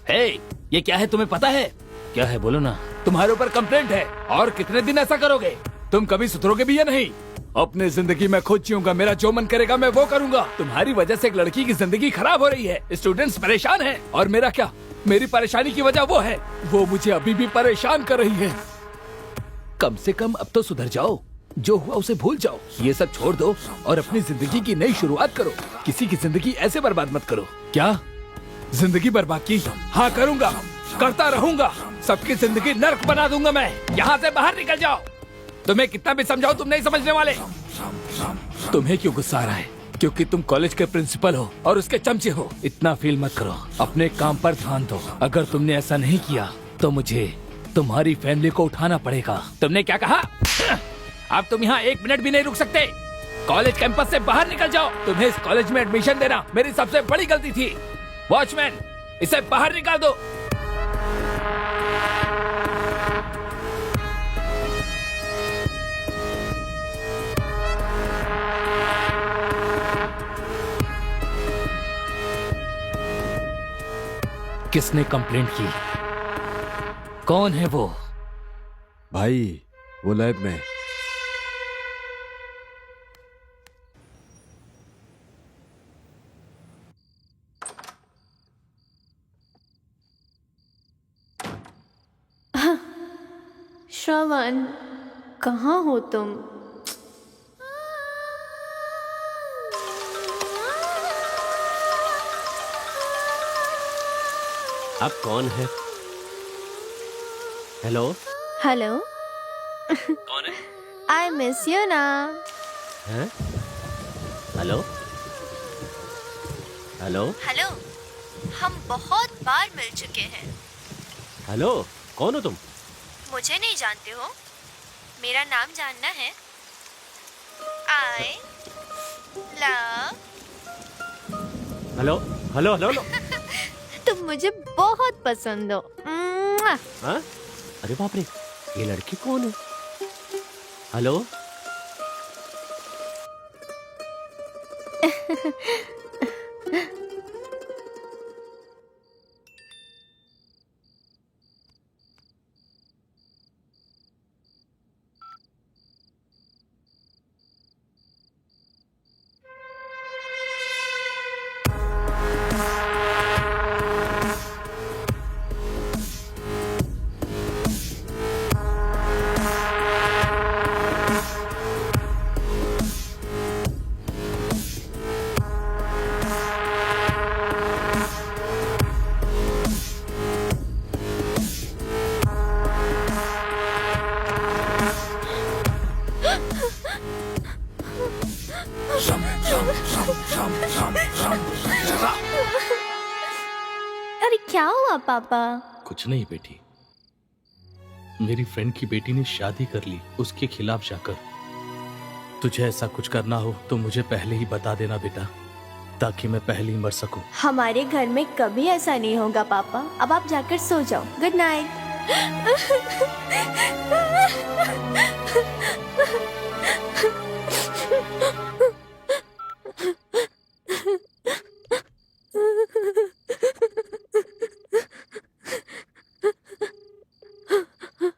हे, ये क्या है तुम्हें पता है? क्या है बोलो ना। तुम्हारे ऊपर कंप्लेंट है, और कितने दिन ऐसा करोगे? तुम कभी सुधरोगे भी या नहीं? अपनी जिंदगी में खुद जीऊंगा, मेरा जो मन करेगा मैं वो करूंगा। तुम्हारी वजह से एक लड़की की जिंदगी खराब हो रही है, स्टूडेंट्स परेशान हैं, और मेरा क्या? मेरी परेशानी की वजह वो है, वो मुझे अभी भी परेशान कर रही है। कम से कम अब तो सुधर जाओ, जो हुआ उसे भूल जाओ, ये सब छोड़ दो और अपनी जिंदगी की नई शुरुआत करो। किसी की जिंदगी ऐसे बर्बाद मत करो। क्या जिंदगी बर्बाद की? हाँ करूंगा, करता रहूंगा। सबकी जिंदगी नर्क बना दूंगा मैं। यहाँ से बाहर निकल जाओ। तुम्हें कितना भी समझाओ तुम नहीं समझने वाले। तुम्हें क्यों गुस्सा आ रहा है? क्योंकि तुम कॉलेज के प्रिंसिपल हो और उसके चमचे हो। इतना फील मत करो, अपने काम पर ध्यान दो। अगर तुमने ऐसा नहीं किया तो मुझे तुम्हारी फैमिली को उठाना पड़ेगा। तुमने क्या कहा? अब तुम यहाँ 1 मिनट भी नहीं रुक सकते। कॉलेज कैंपस से बाहर निकल जाओ। तुम्हें इस कॉलेज में एडमिशन देना मेरी सबसे बड़ी गलती थी। वॉचमैन, इसे बाहर निकाल दो। किसने कंप्लेंट की? कौन है वो? भाई वो लैब में। श्रवण, कहाँ हो तुम? अब कौन है? हेलो, हेलो, कौन है? आई मिस यू ना। हैं? हेलो, हेलो, हेलो, हम बहुत बार मिल चुके हैं। हेलो, कौन हो तुम? मुझे नहीं जानते हो? मेरा नाम जानना है? I love. Hello, hello, hello, hello. तुम मुझे बहुत पसंद हो। हाँ? अरे बाप रे, ये लड़की कौन है? हेलो, अरे क्या हुआ पापा? कुछ नहीं बेटी, मेरी फ्रेंड की बेटी ने शादी कर ली उसके खिलाफ जाकर। तुझे ऐसा कुछ करना हो तो मुझे पहले ही बता देना बेटा, ताकि मैं पहले ही मर सकूं। हमारे घर में कभी ऐसा नहीं होगा पापा। अब आप जाकर सो जाओ। Good night.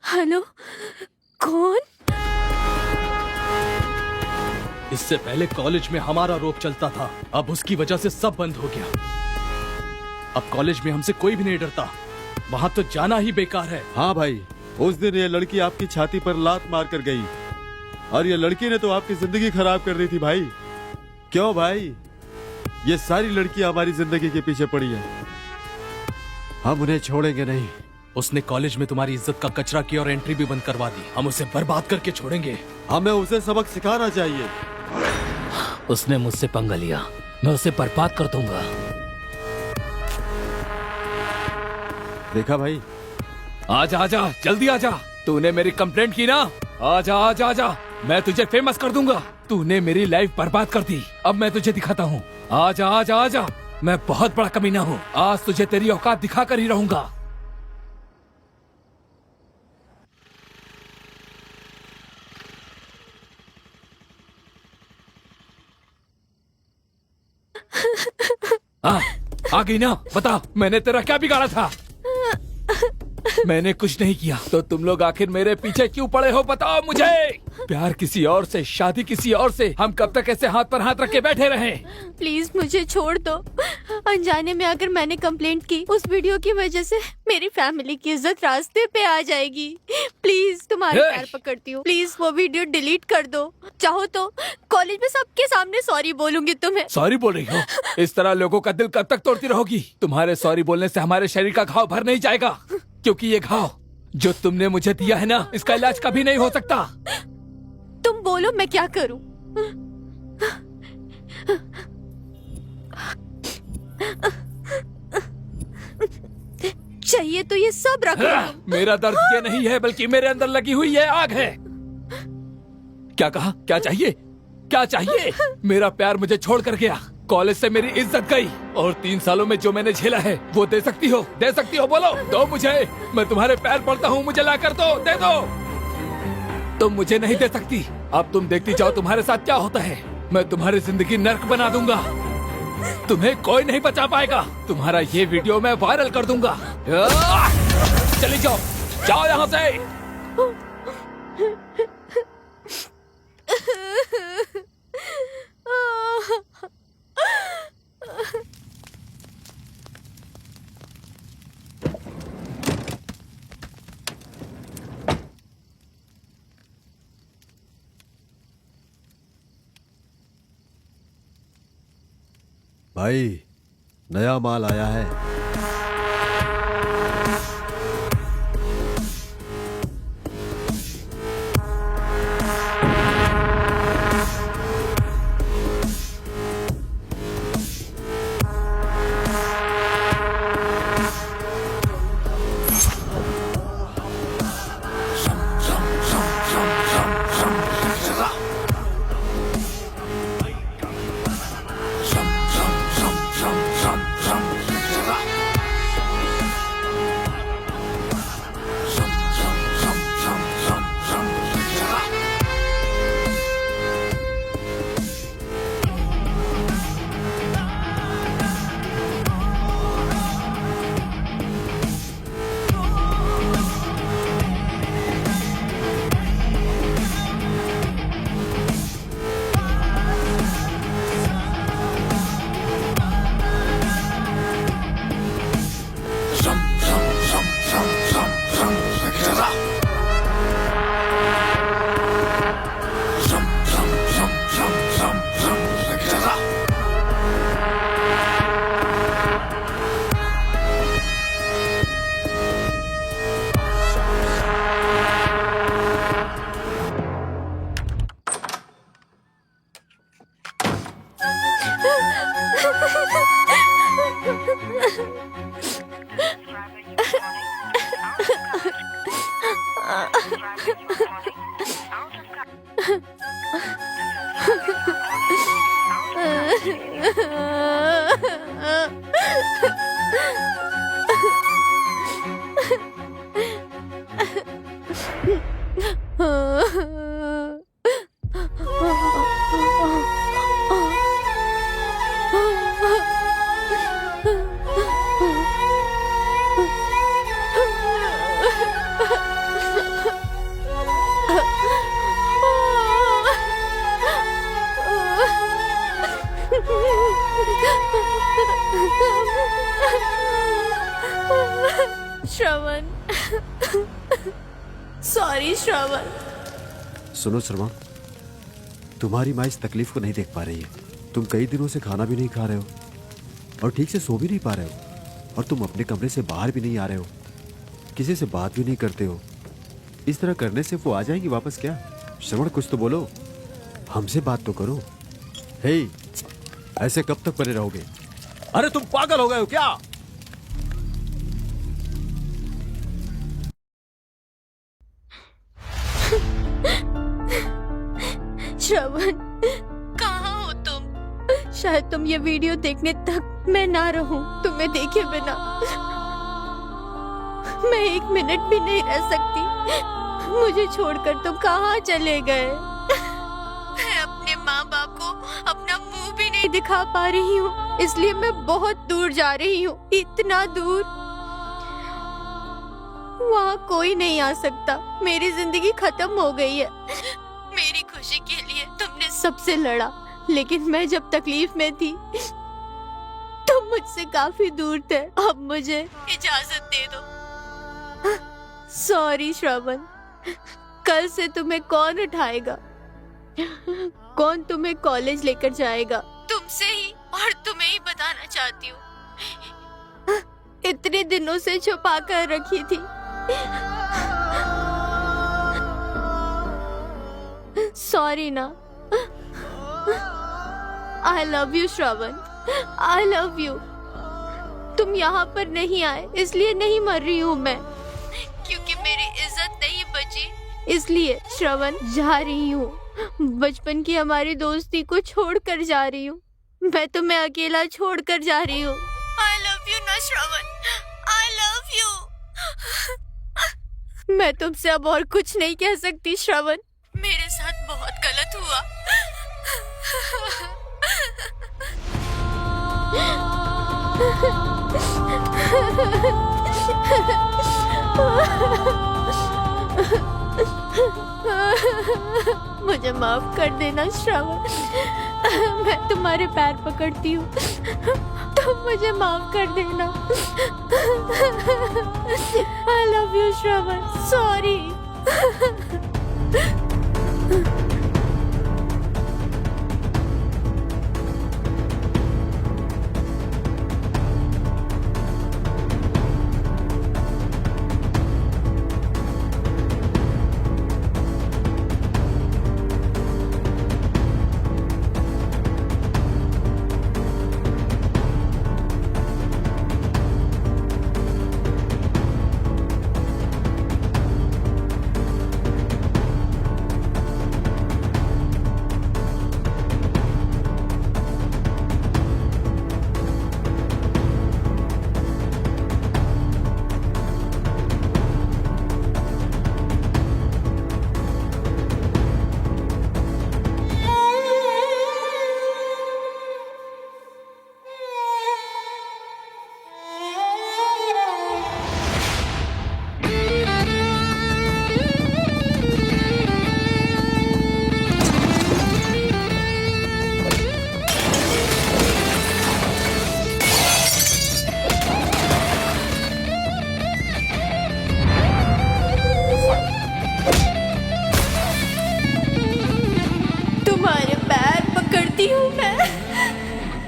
हेलो, कौन? इससे पहले कॉलेज में हमारा रोप चलता था, अब उसकी वजह से सब बंद हो गया। अब कॉलेज में हमसे कोई भी नहीं डरता, वहाँ तो जाना ही बेकार है। हाँ भाई, उस दिन ये लड़की आपकी छाती पर लात मार कर गई और ये लड़की ने तो आपकी जिंदगी खराब कर दी थी भाई। क्यों भाई? ये सारी लड़कियां हमारी जिंदगी के पीछे पड़ी है, हम उन्हें छोड़ेंगे नहीं। उसने कॉलेज में तुम्हारी इज्जत का कचरा किया और एंट्री भी बंद करवा दी। हम उसे बर्बाद करके छोड़ेंगे। हमें उसे सबक सिखाना चाहिए। उसने मुझसे पंगा लिया, मैं उसे बर्बाद कर दूंगा। देखा भाई? आजा आजा, जल्दी आजा। तूने मेरी कंप्लेंट की ना? आजा आजा आजा, मैं तुझे फेमस कर दूंगा। तूने मेरी लाइफ बर्बाद कर दी, अब मैं तुझे दिखाता हूँ। आजा आजा आजा, मैं बहुत बड़ा कमीना हूँ। आज तुझे तेरी औकात दिखा कर ही रहूंगा। आ गई ना? बता, मैंने तेरा क्या बिगाड़ा था? मैंने कुछ नहीं किया, तो तुम लोग आखिर मेरे पीछे क्यों पड़े हो? बताओ मुझे। प्यार किसी और से, शादी किसी और से, हम कब तक ऐसे हाथ पर हाथ रख के बैठे रहे? प्लीज मुझे छोड़ दो। अनजाने में अगर मैंने कंप्लेंट की, उस वीडियो की वजह से मेरी फैमिली की इज्जत रास्ते पे आ जाएगी। प्लीज तुम्हारे पैर पकड़ती हूँ, प्लीज वो वीडियो डिलीट कर दो। चाहो तो कॉलेज में सबके सामने सॉरी बोलूंगी तुम्हें। सॉरी बोल रही हो? इस तरह लोगों का दिल कब तक तोड़ती रहोगी? तुम्हारे सॉरी बोलने से हमारे शरीर का घाव भर नहीं जाएगा, क्योंकि ये घाव जो तुमने मुझे दिया है ना, इसका इलाज कभी नहीं हो सकता। बोलो मैं क्या करूं? चाहिए तो ये सब रख लो। मेरा दर्द ये नहीं है, बल्कि मेरे अंदर लगी हुई ये आग है। क्या कहा? क्या चाहिए? क्या चाहिए? मेरा प्यार मुझे छोड़ कर गया, कॉलेज से मेरी इज्जत गई, और 3 सालों में जो मैंने झेला है वो दे सकती हो? दे सकती हो? बोलो, दो मुझे। मैं तुम्हारे पैर पड़ता हूँ, मुझे ला कर दो, दे दो। तुम मुझे नहीं दे सकती। अब तुम देखती जाओ तुम्हारे साथ क्या होता है। मैं तुम्हारी जिंदगी नर्क बना दूंगा, तुम्हें कोई नहीं बचा पाएगा। तुम्हारा ये वीडियो मैं वायरल कर दूंगा। चली जाओ, जाओ यहाँ से। भाई, नया माल आया है। श्रवण, सॉरी श्रवण। सुनो श्रवण, तुम्हारी माँ इस तकलीफ को नहीं देख पा रही है। तुम कई दिनों से खाना भी नहीं खा रहे हो और ठीक से सो भी नहीं पा रहे हो, और तुम अपने कमरे से बाहर भी नहीं आ रहे हो, किसी से बात भी नहीं करते हो। इस तरह करने से वो आ जाएंगी वापस क्या? श्रवण, कुछ तो बोलो, हमसे बात तो करो। हे, ऐसे कब तक बने रहोगे? अरे तुम पागल हो गए हो क्या? श्रवण, कहाँ हो तुम? शायद तुम ये वीडियो देखने तक मैं ना रहूं तुम्हें देखे बिना। मैं 1 मिनट भी नहीं रह सकती। मुझे छोड़कर तुम कहाँ चले गए? मैं अपने माँ बाप को अपना मुंह भी नहीं दिखा पा रही हूँ, इसलिए मैं बहुत दूर जा रही हूँ, इतना दूर। वहाँ कोई नहीं आ सकता। मेरी जिंदगी खत्म हो गई है। मेरी खुशी के लिए तुमने सबसे लड़ा, लेकिन मैं जब तकलीफ में थी तुम मुझसे काफी दूर थे। अब मुझे इजाजत दे दो। सॉरी श्रवण, कल से तुम्हें कौन उठाएगा? कौन तुम्हें कॉलेज लेकर जाएगा? तुमसे ही, और तुम्हें ही बताना चाहती हूँ, इतने दिनों से छुपा कर रखी थी। सॉरी ना। आई love you Shravan, I love you. तुम यहाँ पर नहीं आए इसलिए नहीं मर रही हूँ मैं, क्योंकि मेरी इज्जत नहीं बची इसलिए श्रवण जा रही हूँ। बचपन की हमारी दोस्ती को छोड़कर जा रही हूँ, मैं तुम्हें अकेला छोड़कर जा रही हूँ। आई लव यू ना श्रवण, आई लव यू। मैं तुमसे अब और कुछ नहीं कह सकती श्रवण, मेरे साथ बहुत गलत हुआ। मुझे माफ कर देना श्रवण, मैं तुम्हारे पैर पकड़ती हूँ, तुम मुझे माफ कर देना। आई लव यू श्रवण, सॉरी।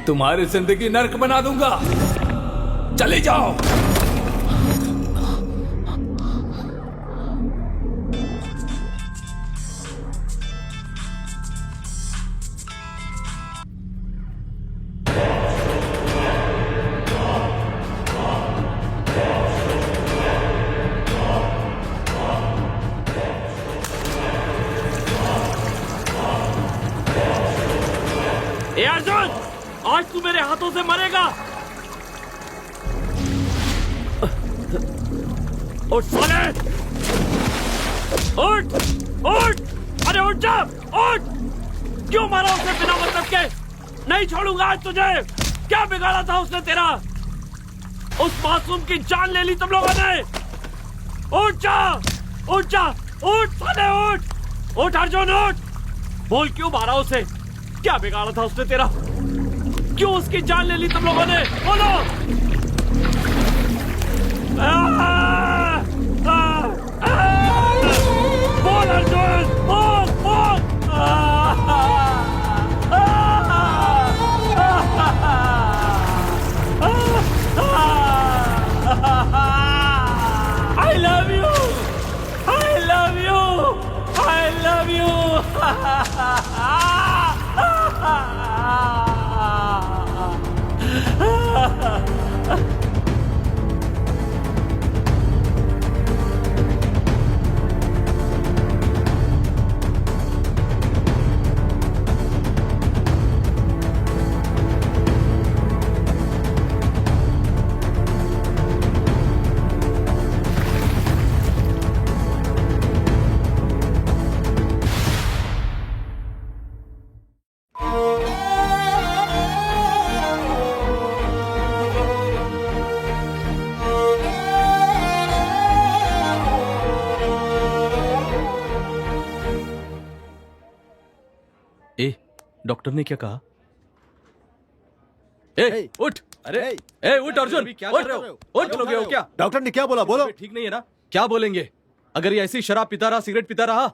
तुम्हारी जिंदगी नर्क बना दूंगा, चले जाओ। ए अर्जुन, आज तू मेरे हाथों से मरेगा। उठ साले, उठ उठ, अरे उठ जा, उठ। क्यों मारा उसे बिना मतलब के? नहीं छोड़ूंगा आज तुझे। क्या बिगाड़ा था उसने तेरा? उस मासूम की जान ले ली तुम लोगों ने। उठ जा, उठ जा, उठ साले, उठ उठ अर्जुन, उठ। बोल क्यों मारा उसे? क्या बिगाड़ा था उसने तेरा? क्यों उसकी जान ले ली तुम लोगों ने? बोलो। बोल अर्जुन, बोल बोल। I love you, I love you, I love you. Doctor ने क्या कहा? ए, उठ। अरे ए, उठ अर्जुन, क्या कर रहे हो? उठ लोगे हो क्या? डॉक्टर ने क्या बोला? बोलो। ठीक नहीं है ना? क्या बोलेंगे? अगर ये ऐसी शराब पीता रहा, सिगरेट पीता रहा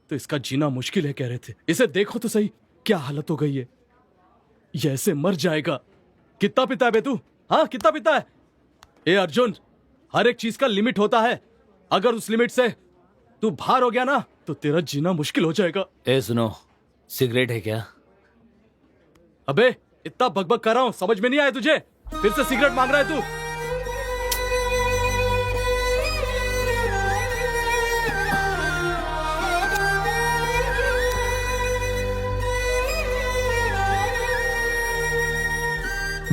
तो इसका जीना मुश्किल है, कह रहे थे। इसे देखो तो सही, क्या हालत हो गई है। ये ऐसे मर जाएगा। कितना पीता है बे तू? हाँ, कितना पीता है? ए अर्जुन, हर एक चीज का लिमिट होता है। अगर उस लिमिट से तू बाहर हो गया ना तो तेरा जीना मुश्किल हो जाएगा। ए सुनो, सिगरेट है क्या? अबे इतना बकबक कर रहा हूँ, समझ में नहीं आया तुझे? फिर से सिगरेट मांग रहा है तू?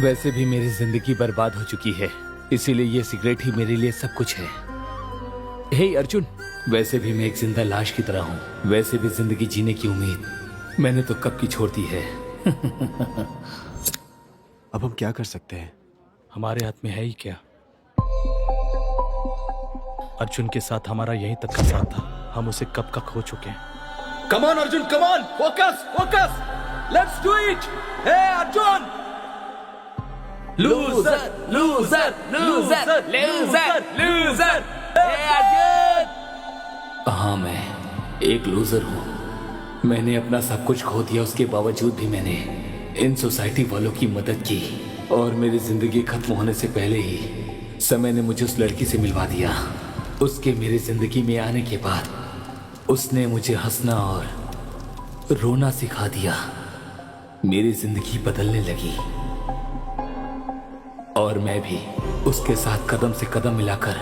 वैसे भी मेरी जिंदगी बर्बाद हो चुकी है, इसीलिए ये सिगरेट ही मेरे लिए सब कुछ है। हे अर्जुन, वैसे भी मैं एक जिंदा लाश की तरह हूँ। वैसे भी जिंदगी जीने की उम्मीद मैंने तो कब की छोड़ दी है। अब हम क्या कर सकते हैं? हमारे हाथ में है ही क्या? अर्जुन के साथ हमारा यहीं तक का साथ था, हम उसे कब का खो चुके हैं। Come on Arjun, come on, focus focus, let's do it. Hey Arjun! Loser loser loser loser loser, hey Arjun! हाँ, मैं एक लूजर हूँ। मैंने अपना सब कुछ खो दिया, उसके बावजूद भी मैंने इन सोसाइटी वालों की मदद की, और मेरी जिंदगी खत्म होने से पहले ही समय ने मुझे उस लड़की से मिलवा दिया। उसके मेरी जिंदगी में आने के बाद उसने मुझे हंसना और रोना सिखा दिया। मेरी जिंदगी बदलने लगी और मैं भी उसके साथ कदम से कदम मिलाकर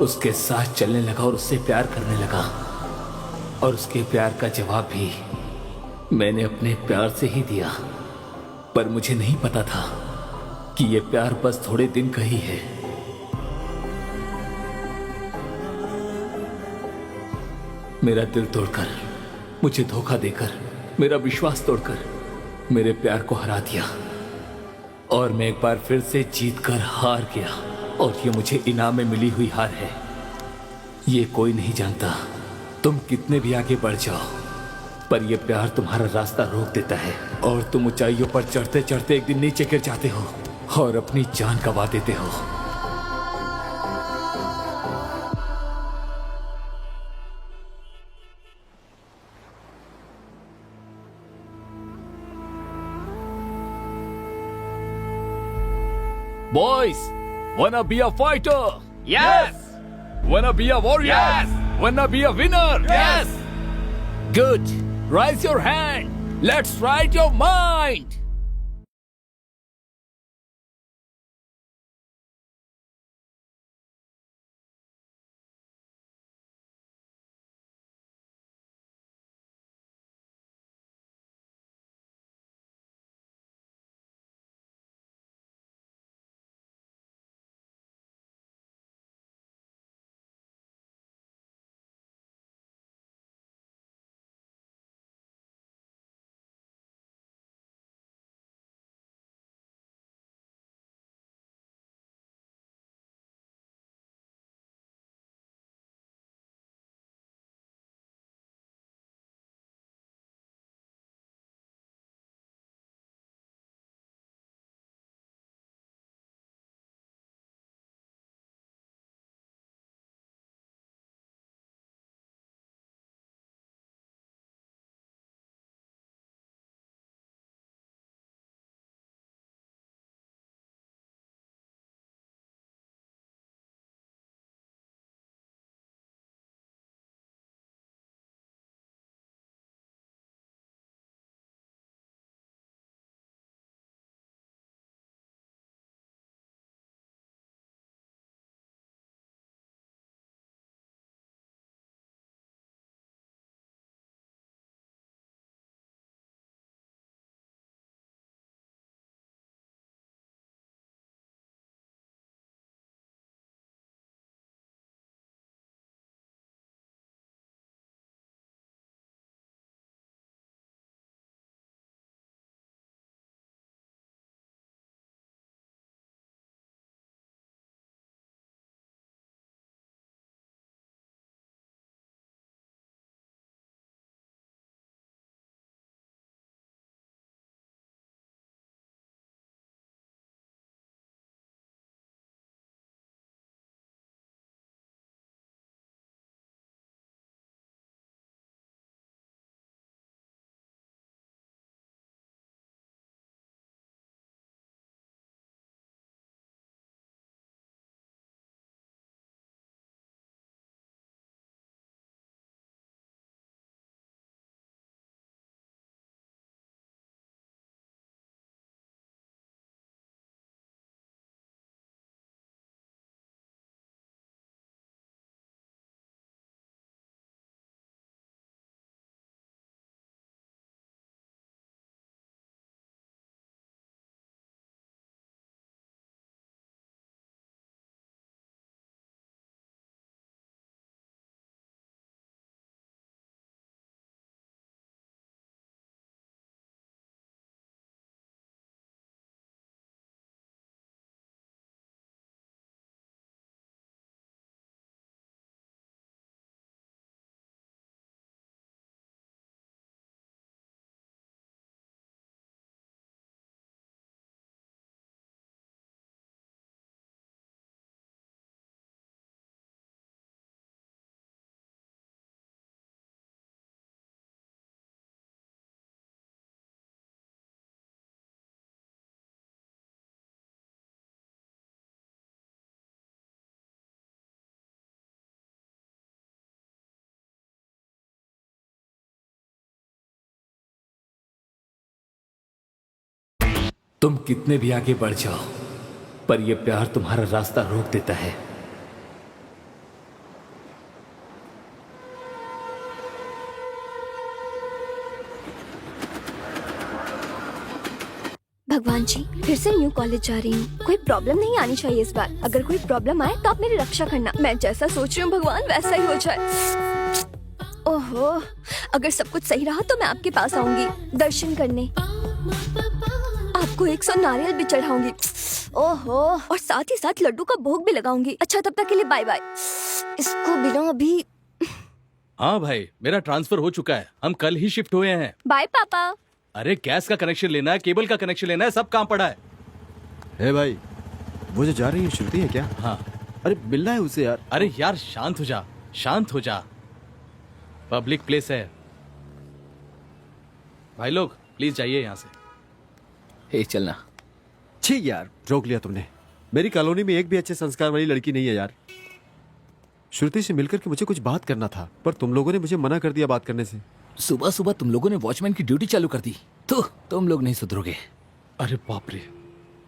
उसके साथ चलने लगा और उससे प्यार करने लगा। और उसके प्यार का जवाब भी मैंने अपने प्यार से ही दिया। पर मुझे नहीं पता था कि यह प्यार बस थोड़े दिन का ही है। मेरा दिल तोड़कर, मुझे धोखा देकर, मेरा विश्वास तोड़कर मेरे प्यार को हरा दिया, और मैं एक बार फिर से जीतकर हार गया। और ये मुझे इनाम में मिली हुई हार है। ये कोई नहीं जानता, तुम कितने भी आगे बढ़ जाओ, पर यह प्यार तुम्हारा रास्ता रोक देता है और तुम ऊंचाइयों पर चढ़ते चढ़ते एक दिन नीचे गिर जाते हो और अपनी जान गंवा देते हो। Boys, wanna be a fighter? Yes! Wanna be a warrior? Yes! Wanna be a winner? Yes! Good. Raise your hand. Let's write your mind. तुम कितने भी आगे बढ़ जाओ, पर यह प्यार तुम्हारा रास्ता रोक देता है। भगवान जी, फिर से न्यू कॉलेज जा रही हूँ। कोई प्रॉब्लम नहीं आनी चाहिए इस बार। अगर कोई प्रॉब्लम आए तो आप मेरी रक्षा करना। मैं जैसा सोच रही हूँ भगवान वैसा ही हो जाए। ओहो, अगर सब कुछ सही रहा तो मैं आपके पास आऊंगी दर्शन करने। आपको 100 नारियल भी चढ़ाऊंगी। ओहो, और साथ ही साथ लड्डू का भोग भी लगाऊंगी। अच्छा, तब तक के लिए बाय बाय। इसको बिना अभी। हाँ भाई, मेरा ट्रांसफर हो चुका है। हम कल ही शिफ्ट हुए हैं। बाय पापा। अरे गैस का कनेक्शन लेना है, केबल का कनेक्शन लेना है, सब काम पड़ा है। हे भाई, वो जो जा रही है श्रुति है क्या? हाँ। अरे मिलना है उसे यार। अरे यार शांत हो जा, शांत हो जा। पब्लिक प्लेस है भाई, लोग प्लीज जाइए यहाँ से। हे चलना। छी यार, रोक लिया तुमने। मेरी कॉलोनी में एक भी अच्छे संस्कार वाली लड़की नहीं है यार। श्रुति से मिलकर के मुझे कुछ बात करना था, पर तुम लोगों ने मुझे मना कर दिया बात करने से। सुबह सुबह तुम लोगों ने वॉचमैन की ड्यूटी चालू कर दी, तो तुम लोग नहीं सुधरोगे। अरे बाप रे,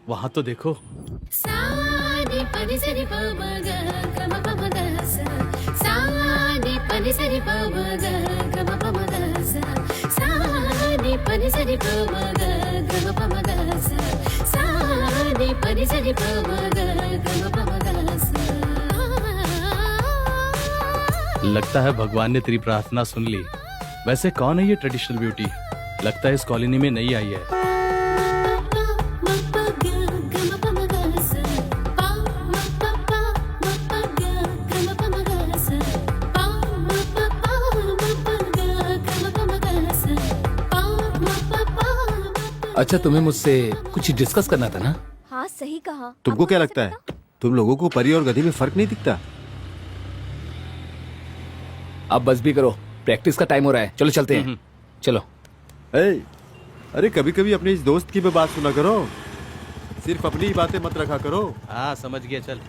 वहां तो देखो। लगता है भगवान ने तेरी प्रार्थना सुन ली। वैसे कौन है ये ट्रेडिशनल ब्यूटी? लगता है इस कॉलोनी में नई आई है। अच्छा, तुम्हें मुझसे कुछ डिस्कस करना था ना? हाँ, सही कहा। तुमको क्या लगता है, तुम लोगों को परी और गधी में फर्क नहीं दिखता? अब बस भी करो, प्रैक्टिस का टाइम हो रहा है। चलो चलते हैं। चलो। अरे कभी कभी अपने इस दोस्त की भी बात सुना करो, सिर्फ अपनी ही बातें मत रखा करो। हाँ समझ गया, चल।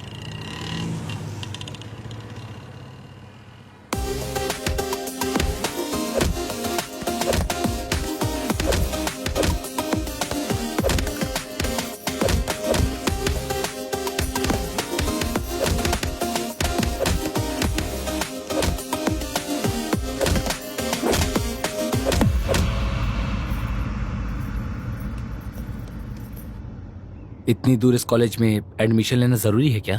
इतनी दूर इस कॉलेज में एडमिशन लेना जरूरी है क्या?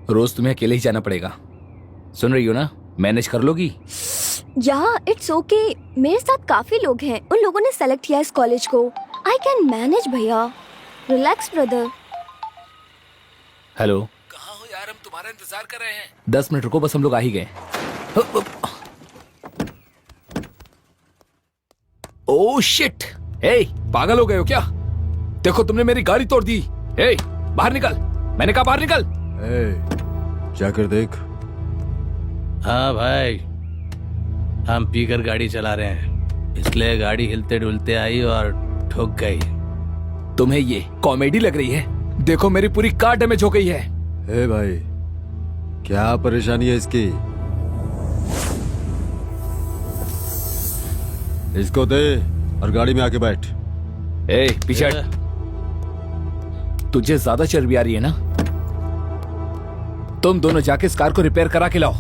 रोज तुम्हें अकेले ही जाना पड़ेगा। सुन रही हो ना? मैनेज कर लोगी? या इट्स ओके, मेरे साथ काफी लोग हैं। उन लोगों ने सेलेक्ट किया इस कॉलेज को। आई कैन मैनेज भैया। Relax brother. हेलो, कहाँ हो यार? हम तुम्हारा इंतजार कर रहे हैं। 10 मिनट रुको, बस हम लोग आ ही गए। Oh shit! हे, पागल हो गए हो क्या? देखो तुमने मेरी गाड़ी तोड़ दी। हे, बाहर निकल! मैंने कहा बाहर निकल। जाकर देख। हाँ भाई, हम पीकर गाड़ी चला रहे हैं, इसलिए गाड़ी हिलते डुलते आई और ठुक गई। तुम्हें ये कॉमेडी लग रही है? देखो मेरी पूरी कार डैमेज हो गई है। हे भाई, क्या परेशानी है इसकी? इसको दे और गाड़ी में आके बैठ। ए, पीछे हट। तुझे ज्यादा चर्बी आ रही है ना? तुम दोनों जाके इस कार को रिपेयर करा के लाओ।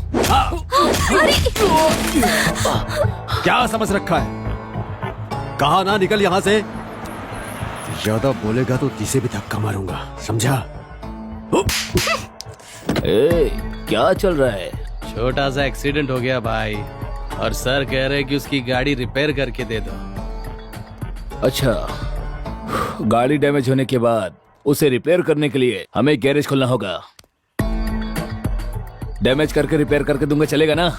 क्या समझ रखा है? कहा ना निकल यहां से। ज्यादा बोलेगा तो किसे भी धक्का मारूंगा, समझा? ए, क्या चल रहा है? छोटा सा एक्सीडेंट हो गया भाई, और सर कह रहे कि उसकी गाड़ी रिपेयर करके दे दो। अच्छा, गाड़ी डैमेज होने के बाद उसे रिपेयर करने के लिए हमें गैरेज खोलना होगा। डैमेज करके रिपेयर करके दूंगा, चलेगा ना?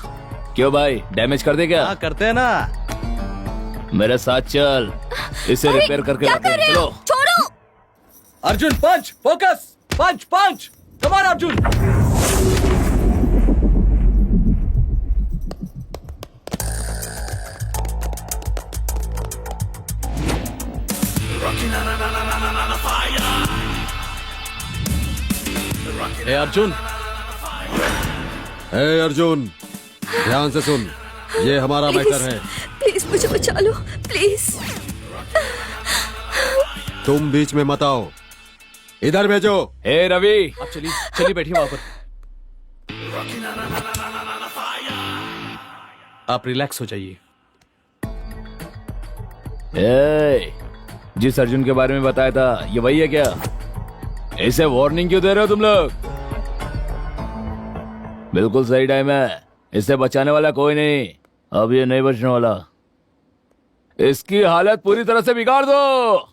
क्यों भाई, डैमेज कर दे क्या? हाँ करते हैं ना। मेरे साथ चल, इसे रिपेयर करके लाते हैं। चलो। छोड़ो। Arjun punch, focus, punch punch, come on Arjun. ए अर्जुन, हे अर्जुन, ध्यान से सुन, ये हमारा मैटर है। प्लीज मुझे बचा लो प्लीज। तुम बीच में मत आओ, इधर भेजो। ए रवि, आप चलिए चलिए बैठिए वहां पर। आप रिलैक्स हो जाइए। ए, जिस अर्जुन के बारे में बताया था ये वही है क्या? इसे वार्निंग क्यों दे रहे हो तुम लोग? बिल्कुल सही टाइम है, इससे बचाने वाला कोई नहीं। अब ये नहीं बचने वाला, इसकी हालत पूरी तरह से बिगाड़ दो।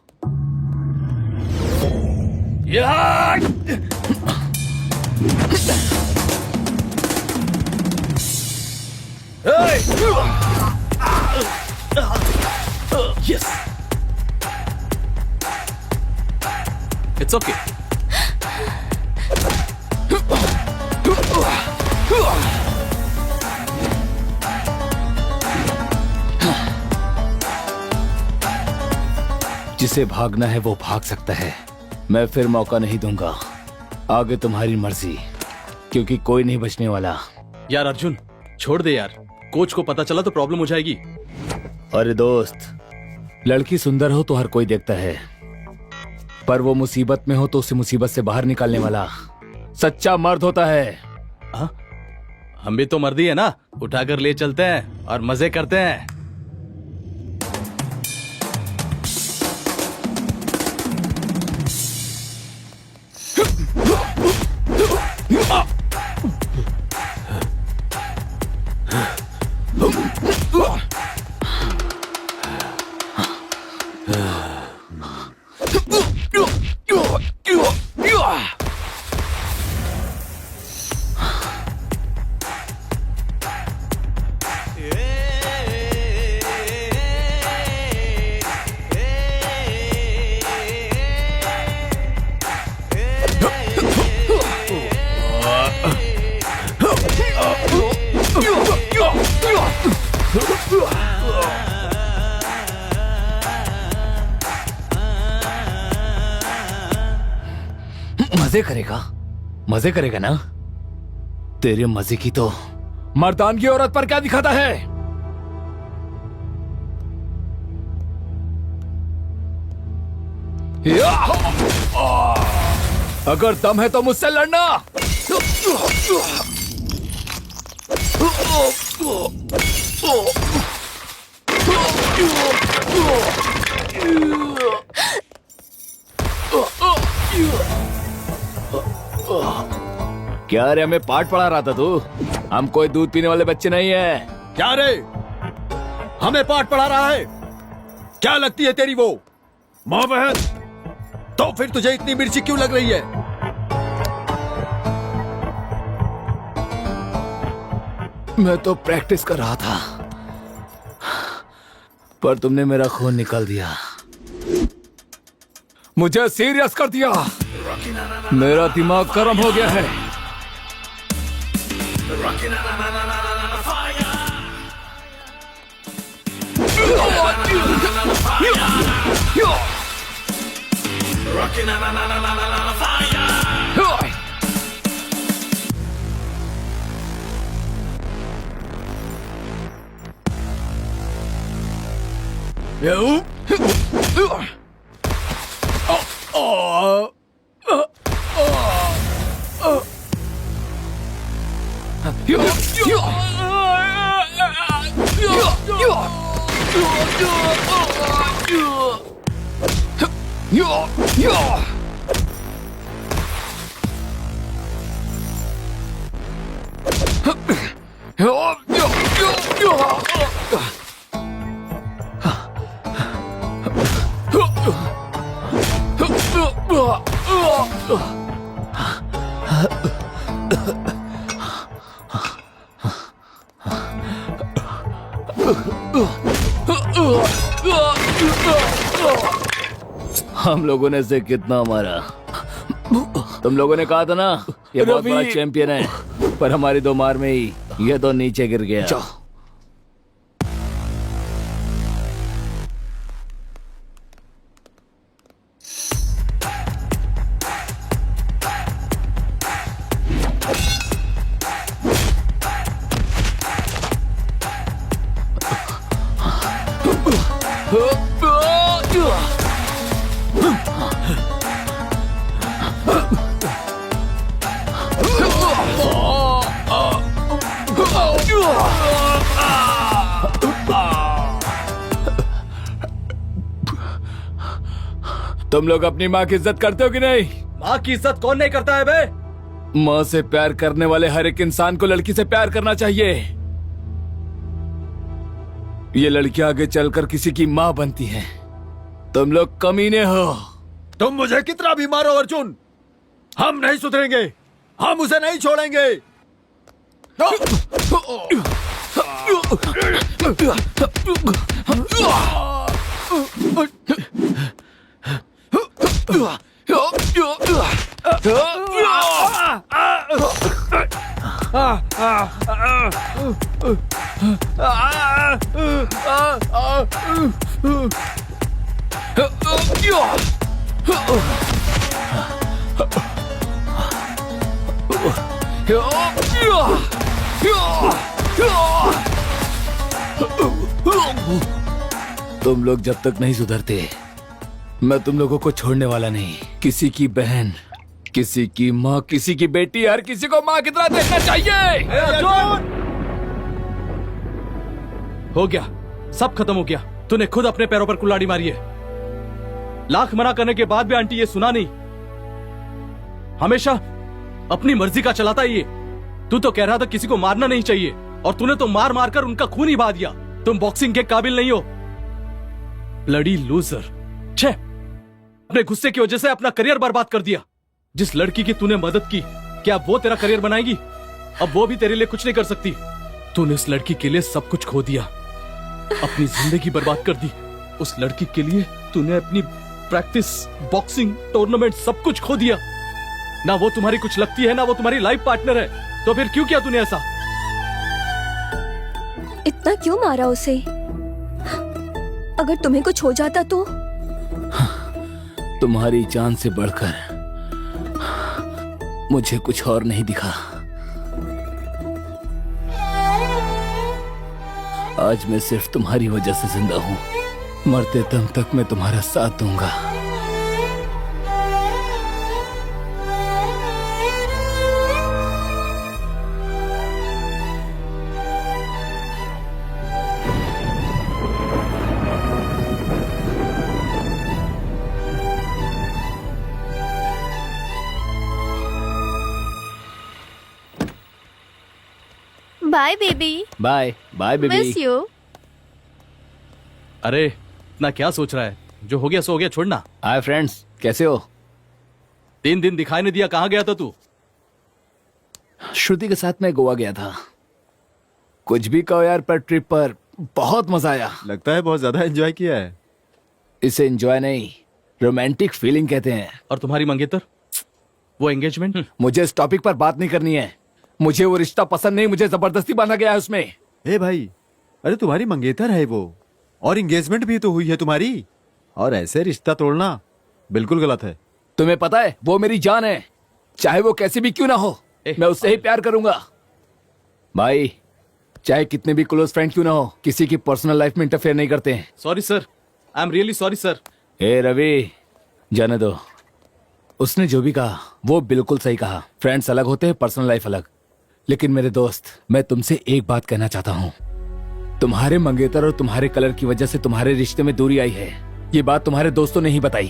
Yes, it's okay. जिसे भागना है वो भाग सकता है, मैं फिर मौका नहीं दूंगा। आगे तुम्हारी मर्जी, क्योंकि कोई नहीं बचने वाला। यार अर्जुन छोड़ दे यार, कोच को पता चला तो प्रॉब्लम हो जाएगी। अरे दोस्त, लड़की सुंदर हो तो हर कोई देखता है, पर वो मुसीबत में हो तो उसे मुसीबत से बाहर निकालने वाला सच्चा मर्द होता है। हाँ? हम भी तो मर्दी है ना, उठाकर ले चलते हैं और मजे करते हैं। मजे करेगा ना? तेरे मजे की तो मर्दानगी औरत पर क्या दिखाता है? अगर दम है तो मुझसे लड़ना। क्या रे, हमें पाठ पढ़ा रहा था तू? हम कोई दूध पीने वाले बच्चे नहीं है। क्या रे, हमें पाठ पढ़ा रहा है? क्या लगती है तेरी वो माँ बहन? तो फिर तुझे इतनी मिर्ची क्यों लग रही है? मैं तो प्रैक्टिस कर रहा था, पर तुमने मेरा खून निकाल दिया, मुझे सीरियस कर दिया। मेरा दिमाग गर्म हो गया है। हम लोगों ने इसे कितना मारा। तुम लोगों ने कहा था ना ये बहुत बड़ा चैंपियन है, पर हमारी दो मार में ही ये तो नीचे गिर गया। तुम लोग अपनी माँ की इज्जत करते हो कि नहीं? माँ की इज्जत कौन नहीं करता है बे? माँ से प्यार करने वाले हर एक इंसान को लड़की से प्यार करना चाहिए। ये लड़कियां आगे चलकर किसी की माँ बनती हैं। तुम लोग कमीने हो। तुम मुझे कितना भी मारो अर्जुन, हम नहीं सुधरेंगे, हम उसे नहीं छोड़ेंगे। तुम लोग जब तक नहीं सुधरते, मैं तुम लोगों को छोड़ने वाला नहीं। किसी की बहन, किसी की माँ, किसी की बेटी, हर किसी को माँ की तरह देखना चाहिए। हो गया, सब खत्म हो गया। तूने खुद अपने पैरों पर कुल्हाड़ी मारी है। लाख मना करने के बाद भी आंटी ये सुना नहीं। हमेशा अपनी मर्जी का चलाता ही ये। तू तो कह रहा था किसी को मारना नहीं चाहिए, और तूने तो मार मार कर उनका खून ही बहा दिया। तुम बॉक्सिंग के काबिल नहीं हो, ब्लडी लूजर। छे, अपने गुस्से की वजह से अपना करियर बर्बाद कर दिया। जिस लड़की की तूने मदद की, क्या वो तेरा करियर बनाएगी? अब वो भी तेरे लिए कुछ नहीं कर सकती। तूने उस लड़की के लिए सब कुछ खो दिया, अपनी जिंदगी बर्बाद कर दी। उस लड़की के लिए तूने अपनी प्रैक्टिस, बॉक्सिंग, टूर्नामेंट सब कुछ खो दिया। ना वो तुम्हारी कुछ लगती है, ना वो तुम्हारी लाइफ पार्टनर है। तो फिर क्यों किया तूने ऐसा? इतना क्यों मारा उसे? अगर तुम्हें कुछ हो जाता तो? तुम्हारी जान से बढ़कर मुझे कुछ और नहीं दिखा। आज मैं सिर्फ तुम्हारी वजह से जिंदा हूँ। मरते दम तक मैं तुम्हारा साथ दूंगा। Bye baby. Bye bye miss baby. You. अरे इतना क्या सोच रहा है? जो हो गया सो हो गया, छोड़ना। हाय फ्रेंड्स, कैसे हो? 3 दिन दिखाई नहीं दिया, कहाँ गया था तू? श्रुति के साथ मैं गोवा गया था। कुछ भी कहो यार, पर ट्रिप पर बहुत मजा आया। लगता है बहुत ज्यादा एंजॉय किया है। इसे एंजॉय नहीं, रोमांटिक फीलिंग कहते हैं। और तुम्हारी मंगेतर, वो एंगेजमेंट? मुझे इस टॉपिक पर बात नहीं करनी है। मुझे वो रिश्ता पसंद नहीं, मुझे जबरदस्ती बांधा गया है उसमें। ए भाई, अरे तुम्हारी मंगेतर है वो, और एंगेजमेंट भी तो हुई है तुम्हारी, और ऐसे रिश्ता तोड़ना बिल्कुल गलत है। तुम्हें पता है वो मेरी जान है, चाहे वो कैसी भी क्यों ना हो, मैं उससे ही प्यार करूंगा। भाई, चाहे कितने भी क्लोज फ्रेंड क्यों ना हो, किसी की पर्सनल लाइफ में इंटरफेयर नहीं करते हैं। Sorry sir, I am really sorry sir. ए रवि, जाने दो। उसने जो भी कहा वो बिल्कुल सही कहा। फ्रेंड्स अलग होते हैं, पर्सनल लाइफ अलग। लेकिन मेरे दोस्त, मैं तुमसे एक बात कहना चाहता हूँ। तुम्हारे मंगेतर और तुम्हारे कलर की वजह से तुम्हारे रिश्ते में दूरी आई है। ये बात तुम्हारे दोस्तों ने ही बताई,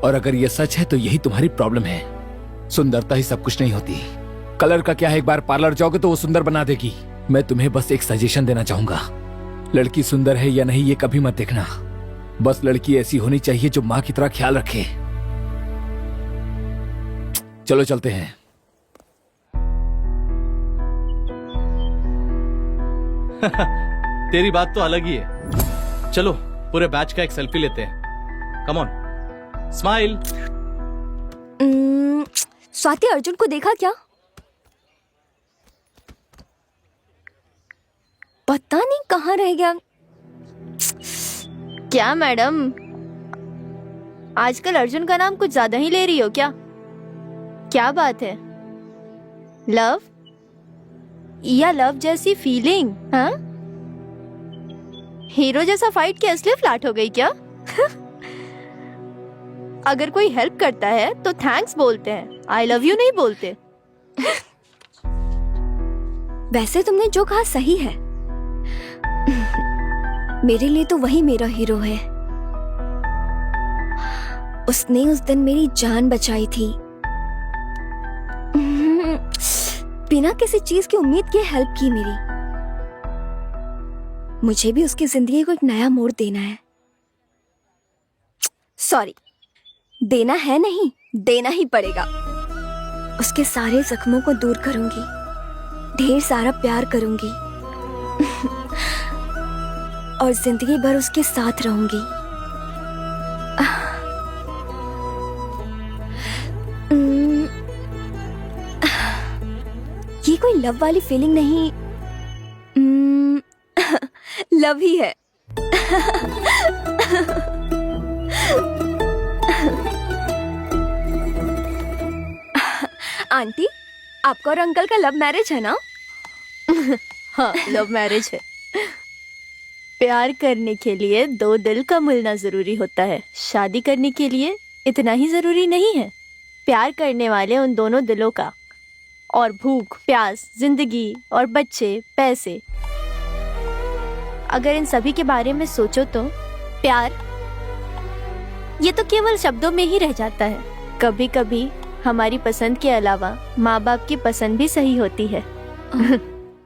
और अगर ये सच है तो यही तुम्हारी प्रॉब्लम है। सुंदरता ही सब कुछ नहीं होती। कलर का क्या है, एक बार पार्लर जाओगे तो वो सुंदर बना देगी। मैं तुम्हें बस एक सजेशन देना चाहूंगा। लड़की सुंदर है या नहीं ये कभी मत देखना, बस लड़की ऐसी होनी चाहिए जो माँ की तरह ख्याल रखे। चलो चलते हैं। तेरी बात तो अलग ही है। चलो पूरे बैच का एक सेल्फी लेते हैं। Come on, smile. Swati, Arjun को देखा क्या? पता नहीं कहाँ रह गया। क्या मैडम, आजकल अर्जुन का नाम कुछ ज्यादा ही ले रही हो क्या? क्या बात है? लव या लव जैसी फीलिंग? हाँ, हीरो जैसा फाइट क्या इसलिए फ्लैट हो गई क्या? अगर कोई हेल्प करता है तो थैंक्स बोलते हैं, आई लव यू नहीं बोलते। वैसे तुमने जो कहा सही है। मेरे लिए तो वही मेरा हीरो है। उसने उस दिन मेरी जान बचाई थी, बिना किसी चीज की उम्मीद के हेल्प की मेरी। मुझे भी उसकी जिंदगी को एक नया मोड़ देना है। सॉरी, देना है नहीं, देना ही पड़ेगा। उसके सारे जख्मों को दूर करूंगी, ढेर सारा प्यार करूंगी और जिंदगी भर उसके साथ रहूंगी। ये कोई लव वाली फीलिंग नहीं, लव ही है। आंटी, आपका और अंकल का लव मैरिज है ना? हाँ, लव मैरिज है। प्यार करने के लिए दो दिल का मिलना जरूरी होता है, शादी करने के लिए इतना ही जरूरी नहीं है। प्यार करने वाले उन दोनों दिलों का, और भूख, प्यास, जिंदगी और बच्चे, पैसे, अगर इन सभी के बारे में सोचो तो प्यार ये तो केवल शब्दों में ही रह जाता है। कभी कभी हमारी पसंद के अलावा माँ बाप की पसंद भी सही होती है।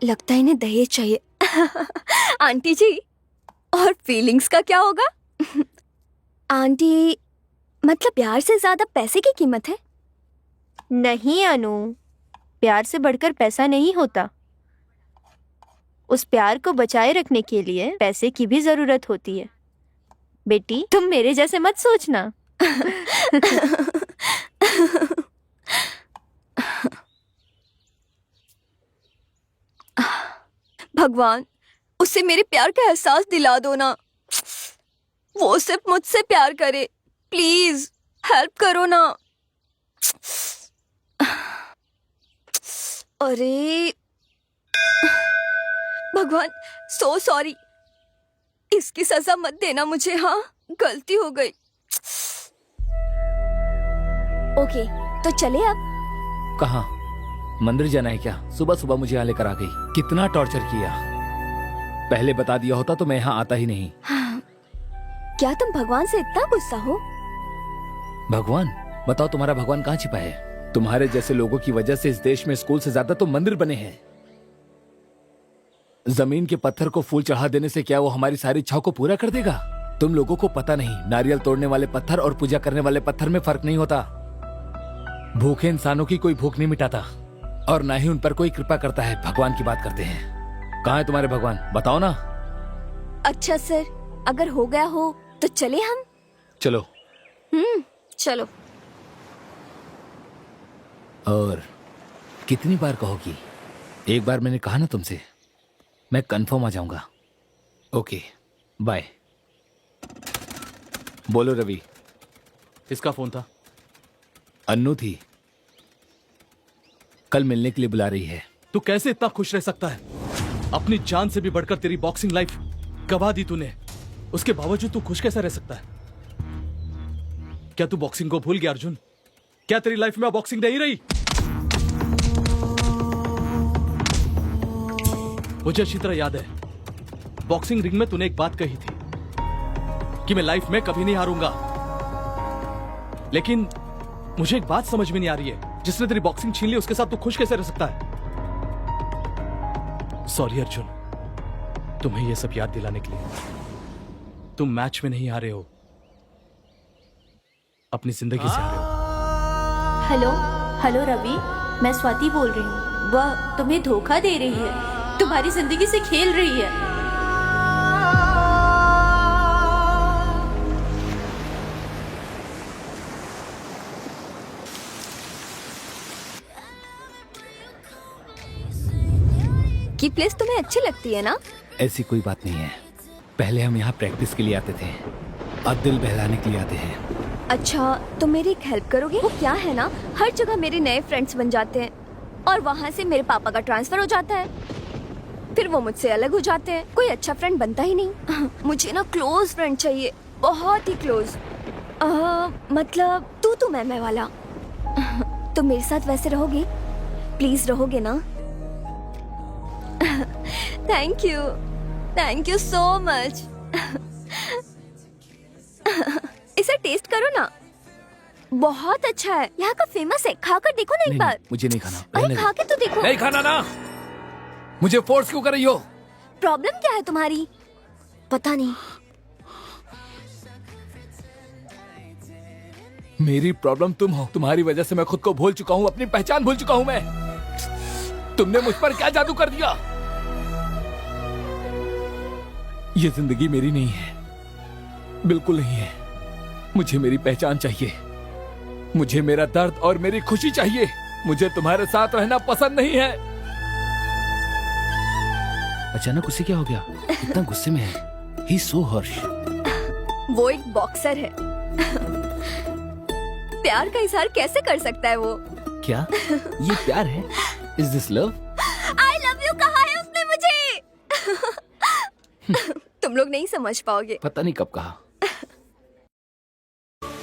लगता है इन्हें दहेज चाहिए। आंटी जी, और फीलिंग्स का क्या होगा? आंटी, मतलब प्यार से ज्यादा पैसे की कीमत है? नहीं अनु, प्यार से बढ़कर पैसा नहीं होता। उस प्यार को बचाए रखने के लिए पैसे की भी जरूरत होती है। बेटी, तुम मेरे जैसे मत सोचना। भगवान, उसे मेरे प्यार का एहसास दिला दो ना। वो सिर्फ मुझसे प्यार करे, प्लीज हेल्प करो ना। अरे भगवान, सो सॉरी। इसकी सजा मत देना मुझे। हाँ, गलती हो गई। ओके, तो चले अब। कहाँ? मंदिर जाना है क्या? सुबह सुबह मुझे यहाँ लेकर आ गई। कितना टॉर्चर किया। पहले बता दिया होता तो मैं यहाँ आता ही नहीं। हाँ, क्या तुम भगवान से इतना गुस्सा हो? भगवान? बताओ, तुम्हारा भगवान कहाँ छिपा है? तुम्हारे जैसे लोगों की वजह से इस देश में स्कूल से ज्यादा तो मंदिर बने हैं। जमीन के पत्थर को फूल चढ़ा देने से क्या वो हमारी सारी इच्छाओं को पूरा कर देगा? तुम लोगों को पता नहीं, नारियल तोड़ने वाले पत्थर और पूजा करने वाले पत्थर में फर्क नहीं होता। भूखे इंसानों की कोई भूख नहीं मिटाता और ना ही उन पर कोई कृपा करता है। भगवान की बात करते हैं। कहाँ है तुम्हारे भगवान? बताओ ना। अच्छा सर, अगर हो गया हो तो चले हम। चलो। चलो। और कितनी बार कहोगी? एक बार मैंने कहा ना तुमसे, मैं कंफर्म आ जाऊंगा। Okay, bye. बोलो रवि। किसका फोन था? अन्नू थी, कल मिलने के लिए बुला रही है। तू कैसे इतना खुश रह सकता है? अपनी जान से भी बढ़कर तेरी बॉक्सिंग लाइफ गवा दी तूने, उसके बावजूद तू खुश कैसा रह सकता है? क्या तू बॉक्सिंग को भूल गया अर्जुन? क्या तेरी लाइफ में बॉक्सिंग नहीं रही? मुझे अच्छी तरह याद है, बॉक्सिंग रिंग में तूने एक बात कही थी कि मैं लाइफ में कभी नहीं हारूंगा। लेकिन मुझे एक बात समझ में नहीं आ रही है, जिसने तेरी बॉक्सिंग छीन ली उसके साथ तू खुश कैसे रह सकता है? सॉरी अर्जुन, तुम्हें यह सब याद दिलाने के लिए। तुम मैच में नहीं हारे हो, अपनी जिंदगी से हारे हो। हेलो हेलो रवि, मैं स्वाति बोल रही हूँ। वह तुम्हें धोखा दे रही है, तुम्हारी जिंदगी से खेल रही है। की प्लेस तुम्हें अच्छी लगती है ना? ऐसी कोई बात नहीं है। पहले हम यहाँ प्रैक्टिस के लिए आते थे, अब दिल बहलाने के लिए आते हैं। अच्छा, तो मेरी एक हेल्प करोगे? वो क्या है ना, हर जगह मेरे नए फ्रेंड्स बन जाते हैं और वहाँ से मेरे पापा का ट्रांसफर हो जाता है, फिर वो मुझसे अलग हो जाते हैं। कोई अच्छा फ्रेंड बनता ही नहीं। मुझे ना क्लोज फ्रेंड चाहिए, बहुत ही क्लोज। मतलब तू मैं वाला। तो मेरे साथ वैसे रहोगे? प्लीज रहोगे ना? Thank you so much. इसे टेस्ट करो ना, बहुत अच्छा है, यहाँ का फेमस है, खाकर देखो ना एक बार। मुझे नहीं खाना। अरे खा के तो देखो। नहीं खाना ना, मुझे फोर्स क्यों कर रही हो? प्रॉब्लम क्या है तुम्हारी? पता नहीं। मेरी प्रॉब्लम तुम हो। तुम्हारी वजह से मैं खुद को भूल चुका हूँ, अपनी पहचान भूल चुका हूँ मैं। तुमने मुझ पर क्या जादू कर दिया? ये जिंदगी मेरी नहीं है, बिल्कुल नहीं है। मुझे मेरी पहचान चाहिए, मुझे मेरा दर्द और मेरी खुशी चाहिए। मुझे तुम्हारे साथ रहना पसंद नहीं है। अचानक उसे क्या हो गया? इतना गुस्से में है। He's so harsh। वो एक बॉक्सर है। प्यार का इजहार कैसे कर सकता है वो? क्या ये प्यार है? Is this love? I love you कहा है उसने मुझे। तुम लोग नहीं समझ पाओगे। पता नहीं कब कहा।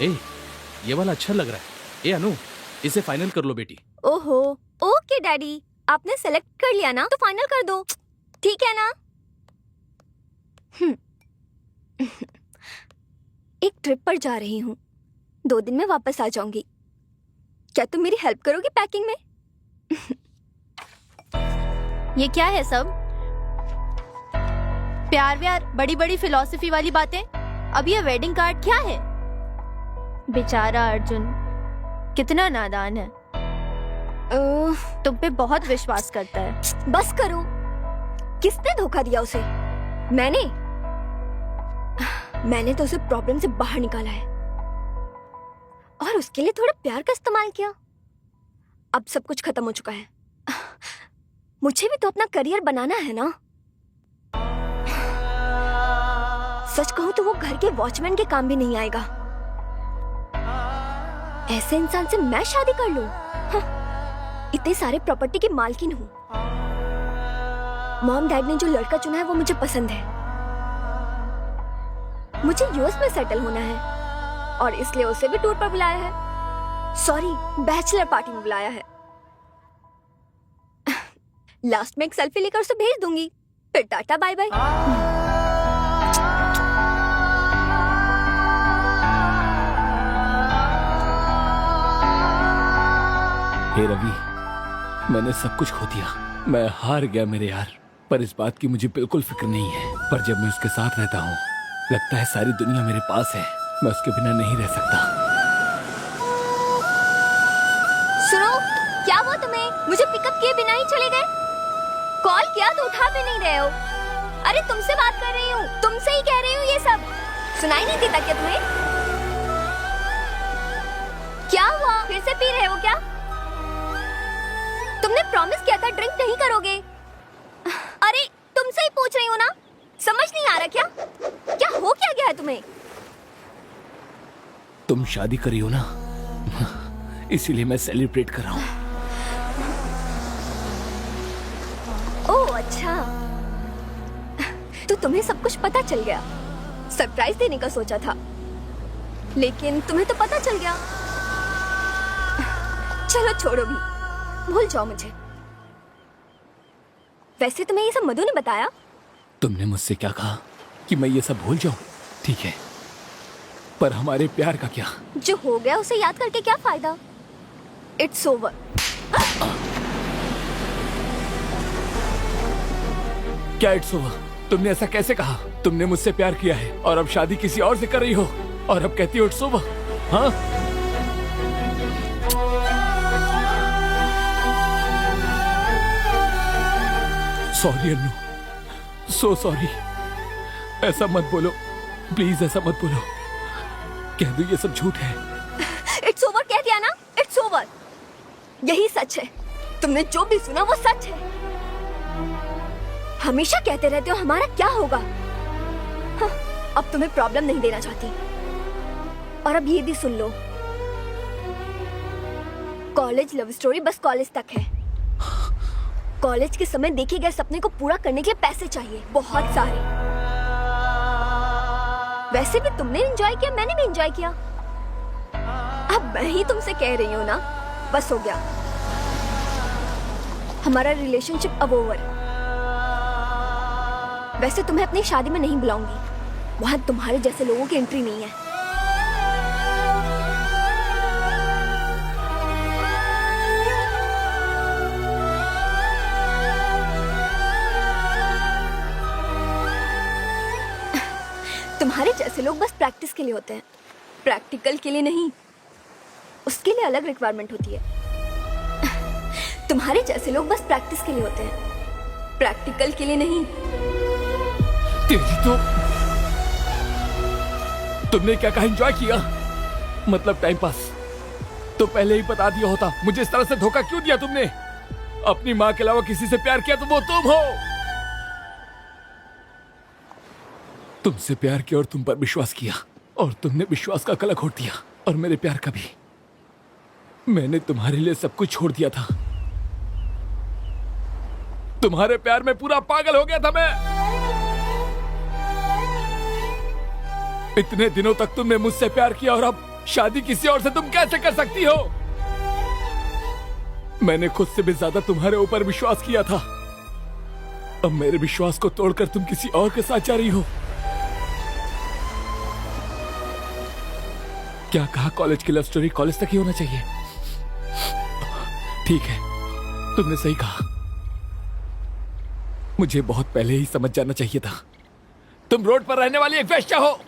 ए, ये वाला अच्छा लग रहा है। ए अनु, इसे फाइनल कर लो बेटी। ओहो, ओके डैडी, आपने सेलेक्ट कर लिया ना तो फाइनल कर दो, ठीक है ना? एक ट्रिप पर जा रही हूँ, 2 दिन में वापस आ जाऊंगी। क्या तुम मेरी हेल्प करोगी पैकिंग में? ये क्या है सब? प्यार व्यार, बड़ी बड़ी फिलॉसफी वाली बातें। अब ये वेडिंग कार्ड क्या है? बेचारा अर्जुन कितना नादान है, तुम पे बहुत विश्वास करता है। बस करो, किसने धोखा दिया उसे? मैंने तो उसे प्रॉब्लम से बाहर निकाला है और उसके लिए थोड़ा प्यार का इस्तेमाल किया। अब सब कुछ खत्म हो चुका है। मुझे भी तो अपना करियर बनाना है ना। सच कहूं तो वो घर के वॉचमैन के काम भी नहीं आएगा। ऐसे इंसान से मैं शादी कर लूं? इतने सारे प्रॉपर्टी की मालकिन हूं। मॉम डैड ने जो लड़का चुना है वो मुझे पसंद है। मुझे यूएस में सेटल होना है और इसलिए उसे भी टूर पर बुलाया है। सॉरी, बैचलर पार्टी में बुलाया है। लास्ट में एक सेल्फी लेकर उसे भेज दूंगी, फिर टाटा बाय बाय। हे रवि, मैंने सब कुछ खो दिया, मैं हार गया मेरे यार। पर इस बात की मुझे बिल्कुल फिक्र नहीं है। पर जब मैं उसके साथ रहता हूँ लगता है सारी दुनिया मेरे पास है, मैं उसके बिना नहीं रह सकता। सुनो, क्या हुआ तुम्हें? मुझे पिकअप किए बिना ही चले गए? कॉल किया तो उठा भी नहीं रहे हो। अरे तुमसे बात कर रही हूँ, तुमसे ही कह रही हूँ ये सब। सुनाई नहीं देता क्या तुम्हें? क्या हुआ, फिर से पी रहे हो क्या? तुमने प्रॉमिस किया था ड्रिंक नहीं करोगे। अरे तुमसे ही पूछ रही हूँ ना, समझ नहीं आ रहा क्या? क्या हो क्या गया है तुम्हें? तुम शादी करी हो ना, इसीलिए मैं सेलिब्रेट कर रहा हूँ। ओह अच्छा, तो तुम्हें सब कुछ पता चल गया। सरप्राइज देने का सोचा था, लेकिन तुम्हें तो पता चल गया। चलो छोड़ो भी, भूल जाओ मुझे। वैसे तुम्हें ये सब मधु ने बताया? तुमने मुझसे क्या कहा कि मैं ये सब भूल जाऊं? ठीक है, पर हमारे प्यार का क्या? जो हो गया उसे याद करके क्या फायदा? It's over. क्या इट्स ओवर? तुमने ऐसा कैसे कहा? तुमने मुझसे प्यार किया है और अब शादी किसी और से कर रही हो और अब कहती हो इट्स ओवर? हाँ, सॉरी अन्नू, सो सॉरी। ऐसा मत बोलो प्लीज, ऐसा मत बोलो। कह दो ये सब झूठ है। इट्स ओवर कह दिया ना, इट्स ओवर। यही सच है, तुमने जो भी सुना वो सच है। हमेशा कहते रहते हो हमारा क्या होगा। हाँ, अब तुम्हें प्रॉब्लम नहीं देना चाहती। और अब ये भी सुन लो, कॉलेज लव स्टोरी बस कॉलेज तक है। कॉलेज के समय देखे गए सपने को पूरा करने के लिए पैसे चाहिए, बहुत सारे। वैसे भी तुमने एंजॉय किया, मैंने भी एंजॉय किया। अब मैं ही तुमसे कह रही हूँ ना, बस हो गया। हमारा रिलेशनशिप अब ओवर। वैसे तुम्हें अपनी शादी में नहीं बुलाऊंगी, वहां तुम्हारे जैसे लोगों की एंट्री नहीं है। तुम्हारे जैसे लोग बस प्रैक्टिस के लिए होते हैं, प्रैक्टिकल के लिए नहीं। उसके लिए अलग रिक्वायरमेंट होती है। तुम्हारे जैसे लोग बस प्रैक्टिस के लिए होते हैं, प्रैक्टिकल के लिए नहीं। तेरी तो तुमने क्या कहा, एंजॉय किया? मतलब टाइम पास। तो पहले ही बता दिया होता। मुझे इस तरह से धोखा क्यों दिया तुमने? अपनी माँ के अलावा किसी से प्यार किया तो वो तुम हो। तुमसे प्यार किया और तुम पर विश्वास किया, और तुमने विश्वास का गला घोट दिया, और मेरे प्यार का भी। मैंने तुम्हारे लिए सब कुछ छोड़ दिया था। तुम्हारे प्यार में पूरा पागल हो गया था मैं। इतने दिनों तक तुमने मुझसे प्यार किया, और अब शादी किसी और से तुम कैसे कर सकती हो? मैंने खुद से भी ज्यादा तुम्हारे ऊपर विश्वास किया था। अब मेरे विश्वास को तोड़कर तुम किसी और के साथ जा रही हो। क्या कहा, कॉलेज की लव स्टोरी कॉलेज तक ही होना चाहिए? ठीक है, तुमने सही कहा। मुझे बहुत पहले ही समझ जाना चाहिए था। तुम रोड पर रहने वाली एक वेश्या हो।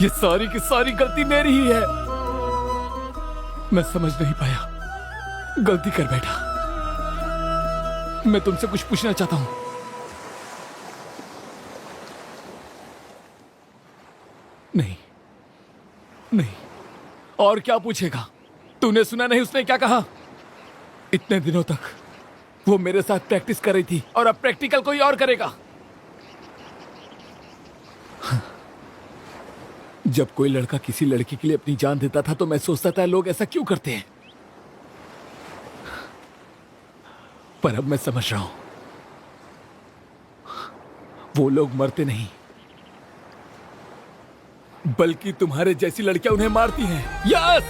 ये सारी की सारी गलती मेरी ही है। मैं समझ नहीं पाया, गलती कर बैठा। मैं तुमसे कुछ पूछना चाहता हूं। नहीं नहीं, और क्या पूछेगा? तूने सुना नहीं उसने क्या कहा? इतने दिनों तक वो मेरे साथ प्रैक्टिस कर रही थी, और अब प्रैक्टिकल कोई और करेगा। जब कोई लड़का किसी लड़की के लिए अपनी जान देता था तो मैं सोचता था लोग ऐसा क्यों करते हैं, पर अब मैं समझ रहा हूं, वो लोग मरते नहीं, बल्कि तुम्हारे जैसी लड़कियां उन्हें मारती हैं। यस,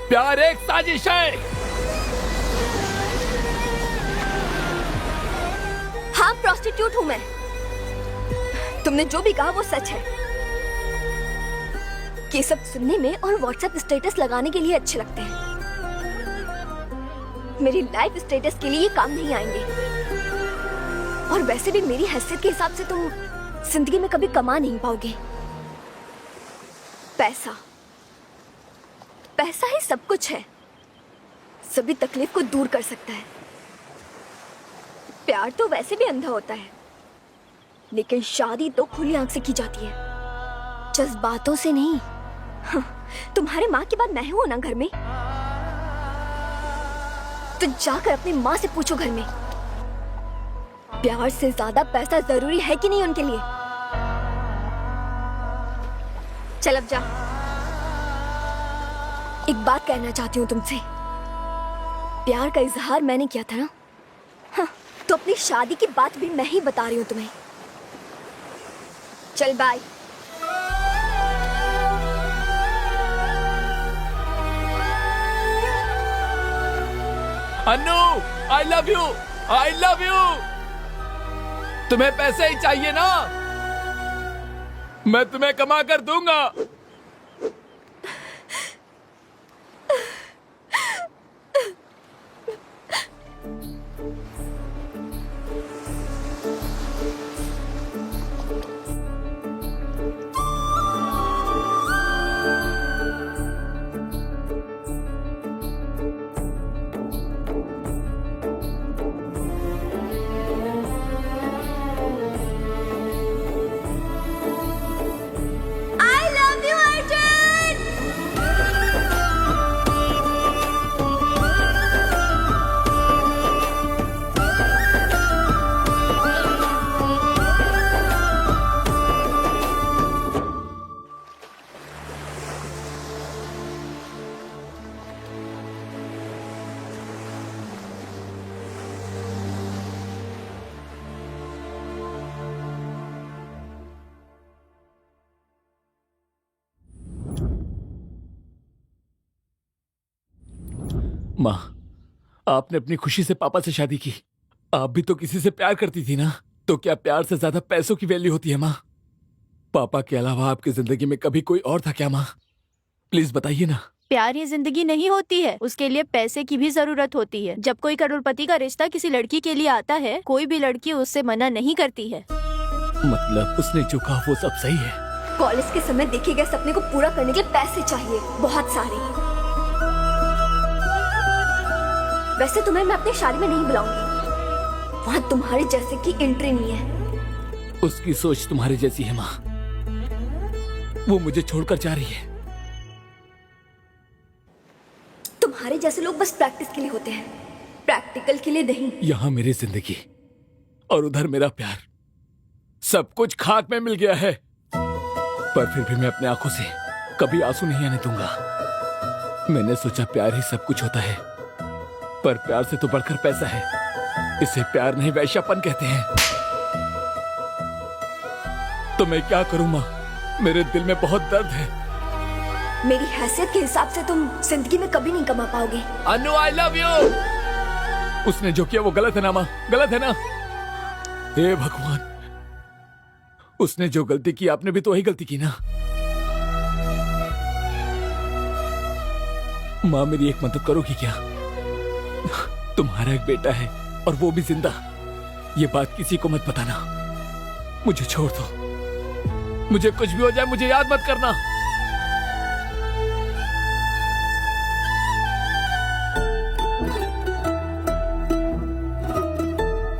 प्यार एक साजिश है। हाँ, प्रोस्टिट्यूट हूं मैं। तुमने जो भी कहा वो सच है। ये सब सुनने में और व्हाट्सएप स्टेटस लगाने के लिए अच्छे लगते हैं। मेरी लाइफ स्टेटस के लिए ये काम नहीं आएंगे। और वैसे भी मेरी हैसियत के हिसाब से तुम जिंदगी में कभी कमा नहीं पाओगे। पैसा, पैसा ही सब कुछ है, सभी तकलीफ को दूर कर सकता है। प्यार तो वैसे भी अंधा होता है, लेकिन शादी तो खुली आंख से की जाती है, जज्बातों से नहीं। हाँ, तुम्हारे माँ के बाद मैं हूं ना घर में, तो जाकर अपनी माँ से पूछो घर में, प्यार से ज्यादा पैसा जरूरी है कि नहीं उनके लिए। चल अब जा। एक बात कहना चाहती हूँ तुमसे। प्यार का इजहार मैंने किया था ना, हाँ, तो अपनी शादी की बात भी मैं ही बता रही हूँ तुम्हें। चल bye. Annu, I love you, I love you. तुम्हें पैसे ही चाहिए ना? मैं तुम्हें कमा कर दूंगा। माँ, आपने अपनी खुशी से पापा से शादी की। आप भी तो किसी से प्यार करती थी ना, तो क्या प्यार से ज्यादा पैसों की वैल्यू होती है माँ? पापा के अलावा आपकी जिंदगी में कभी कोई और था क्या माँ? प्लीज बताइए ना। प्यार ये जिंदगी नहीं होती है, उसके लिए पैसे की भी जरूरत होती है। जब कोई करोड़पति का रिश्ता किसी लड़की के लिए आता है, कोई भी लड़की उससे मना नहीं करती है। मतलब उसने जो कहा वो सब सही है। कॉलेज के समय देखे गए सपने को पूरा करने के लिए पैसे चाहिए, बहुत सारे। वैसे तुम्हें मैं अपनी शादी में नहीं बुलाऊंगी, वहाँ तुम्हारे जैसे की एंट्री नहीं है। उसकी सोच तुम्हारी जैसी है माँ, वो मुझे छोड़कर जा रही है। तुम्हारे जैसे लोग बस प्रैक्टिस के लिए होते हैं, प्रैक्टिकल के लिए नहीं। यहाँ मेरी जिंदगी और उधर मेरा प्यार, सब कुछ खाक में मिल गया है। पर फिर भी मैं अपने आंखों से कभी आंसू नहीं आने दूंगा। मैंने सोचा प्यार ही सब कुछ होता है, पर प्यार से तो बढ़कर पैसा है। इसे प्यार नहीं वैश्यापन कहते हैं। तो मैं क्या करूं माँ, मेरे दिल में बहुत दर्द है। मेरी हैसियत के हिसाब से तुम जिंदगी में कभी नहीं कमा पाओगे। अनु आई लव यू। उसने जो किया वो गलत है ना माँ, गलत है ना? हे भगवान, उसने जो गलती की आपने भी तो वही गलती की ना। माँ मेरी एक मदद करोगी क्या? तुम्हारा एक बेटा है और वो भी जिंदा। ये बात किसी को मत बताना। मुझे छोड़ दो, मुझे कुछ भी हो जाए मुझे याद मत करना।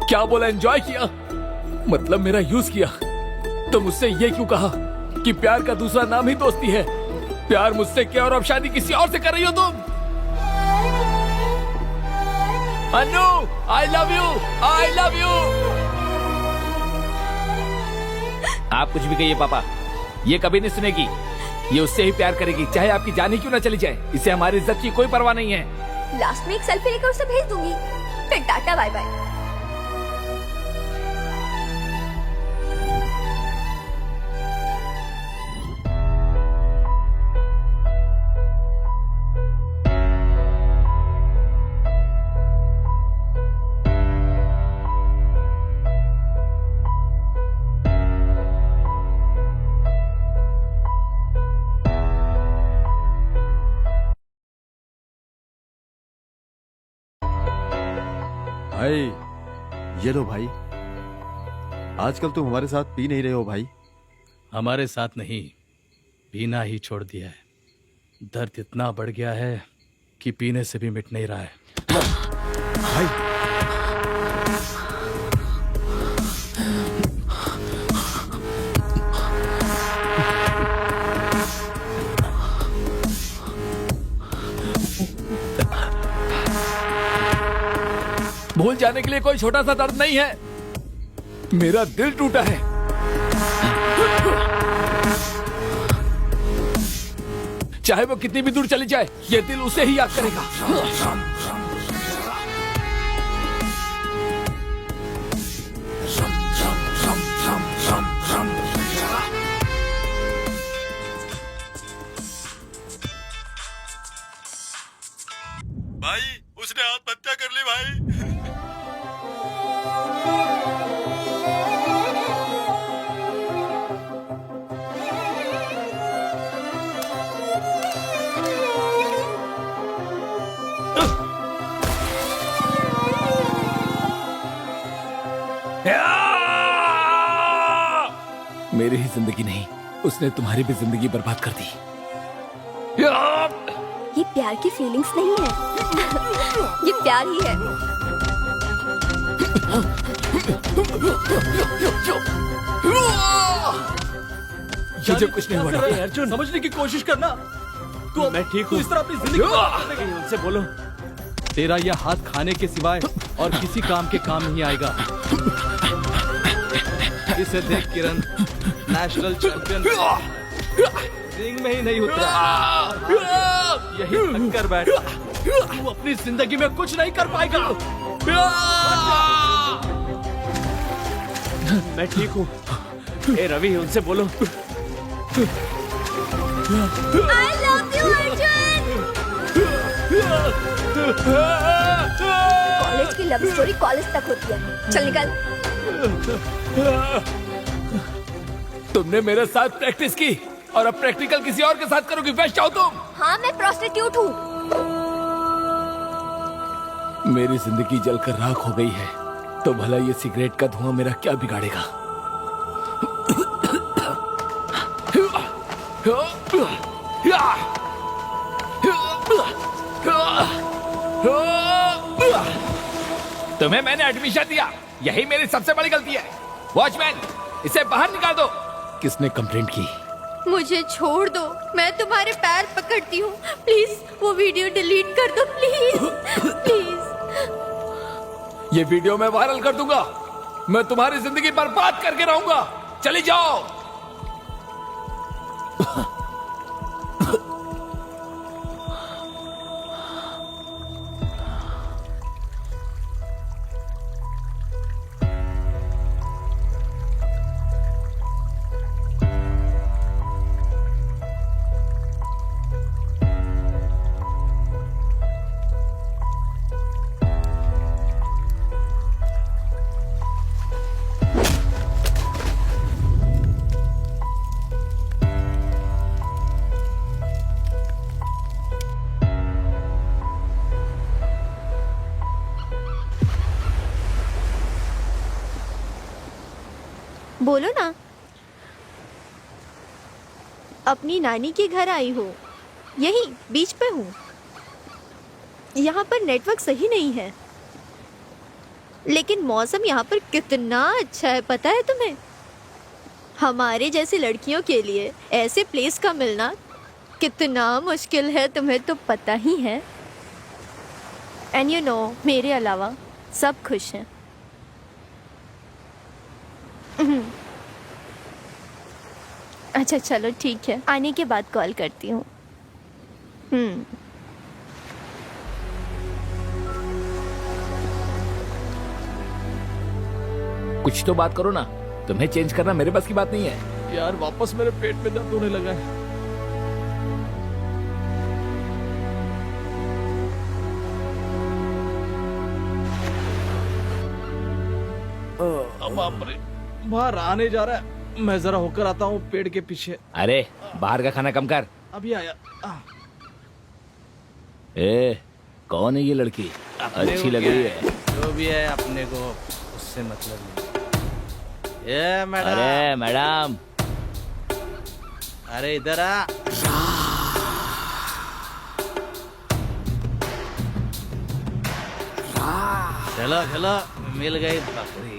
क्या बोला? एंजॉय किया? मतलब मेरा यूज किया? तो मुझसे ये क्यों कहा कि प्यार का दूसरा नाम ही दोस्ती है? प्यार मुझसे क्या और अब शादी किसी और से कर रही हो तुम? Anu I love you, I love you. आप कुछ भी कहिए पापा, ये कभी नहीं सुनेगी। ये उससे ही प्यार करेगी, चाहे आपकी जान ही क्यों ना चली जाए। इसे हमारी इज्जत की कोई परवाह नहीं है। लास्ट में एक सेल्फी लेकर उसे भेज दूंगी, फिर टाटा बाय बाय। भाई ये लो भाई, आजकल तुम हमारे साथ पी नहीं रहे हो भाई। हमारे साथ नहीं, पीना ही छोड़ दिया है। दर्द इतना बढ़ गया है कि पीने से भी मिट नहीं रहा है। भाई भूल जाने के लिए कोई छोटा सा दर्द नहीं है। मेरा दिल टूटा है। चाहे वो कितनी भी दूर चली जाए, ये दिल उसे ही याद करेगा। भाई उसने आत्महत्या कर ली भाई। मेरी ही जिंदगी नहीं, उसने तुम्हारी भी जिंदगी बर्बाद कर दी। ये प्यार की फीलिंग्स नहीं है, ये प्यार ही है। मुझे कुछ नहीं हुआ डॉक्टर। अर्जुन, समझने की कोशिश करना। तू मैं ठीक हूँ। इस तरह अपनी जिंदगी बर्बाद करने गई है। उनसे बोलो। तेरा यह हाथ खाने के सिवाय और किसी काम के काम नहीं आएगा। इसे देख किरण, नेशनल चैंपियन रिंग में ही नहीं उतरा, यही थक कर बैठ। तू अपनी जिंदगी में कुछ नहीं कर पाएगा। मैं ठीक हूँ। ए रवि, उनसे बोलो। I love you, Arjun. College की लव स्टोरी कॉलेज तक होती है। चल निकल। तुमने मेरे साथ प्रैक्टिस की और अब प्रैक्टिकल किसी और के साथ करोगी, वेस्ट हो तुम। हाँ मैं प्रोस्टिट्यूट हूँ। मेरी जिंदगी जलकर राख हो गई है तो भला ये सिगरेट का धुआं मेरा क्या बिगाड़ेगा। तुम्हें मैंने एडमिशन दिया, यही मेरी सबसे बड़ी गलती है। वॉचमैन, इसे बाहर निकाल दो। किसने कंप्लेंट की? मुझे छोड़ दो, मैं तुम्हारे पैर पकड़ती हूँ। प्लीज वो वीडियो डिलीट कर दो, प्लीज प्लीज। ये वीडियो मैं वायरल कर दूंगा, मैं तुम्हारी जिंदगी बर्बाद करके रहूंगा। चली जाओ। बोलो ना। अपनी नानी के घर आई हो, यही बीच पे हूँ। यहाँ पर नेटवर्क सही नहीं है, लेकिन मौसम यहाँ पर कितना अच्छा है पता है तुम्हें? हमारे जैसी लड़कियों के लिए ऐसे प्लेस का मिलना कितना मुश्किल है, तुम्हें तो पता ही है। एंड यू नो, मेरे अलावा सब खुश हैं। अच्छा चलो ठीक है, आने के बाद कॉल करती हूँ। कुछ तो बात करो ना, तुम्हें चेंज करना मेरे बस की बात नहीं है। यार वापस मेरे पेट में दर्द होने लगा है। बाप रे, बाहर आने जा रहा है। मैं जरा होकर आता हूँ पेड़ के पीछे। अरे बाहर का खाना कम कर। अभी आया। ए, कौन है ये लड़की? अच्छी लग रही है। जो भी है अपने को उससे मतलब नहीं। ये मैडम। अरे मैडम, अरे इधर आ। चलो चलो, मिल गई बकरी।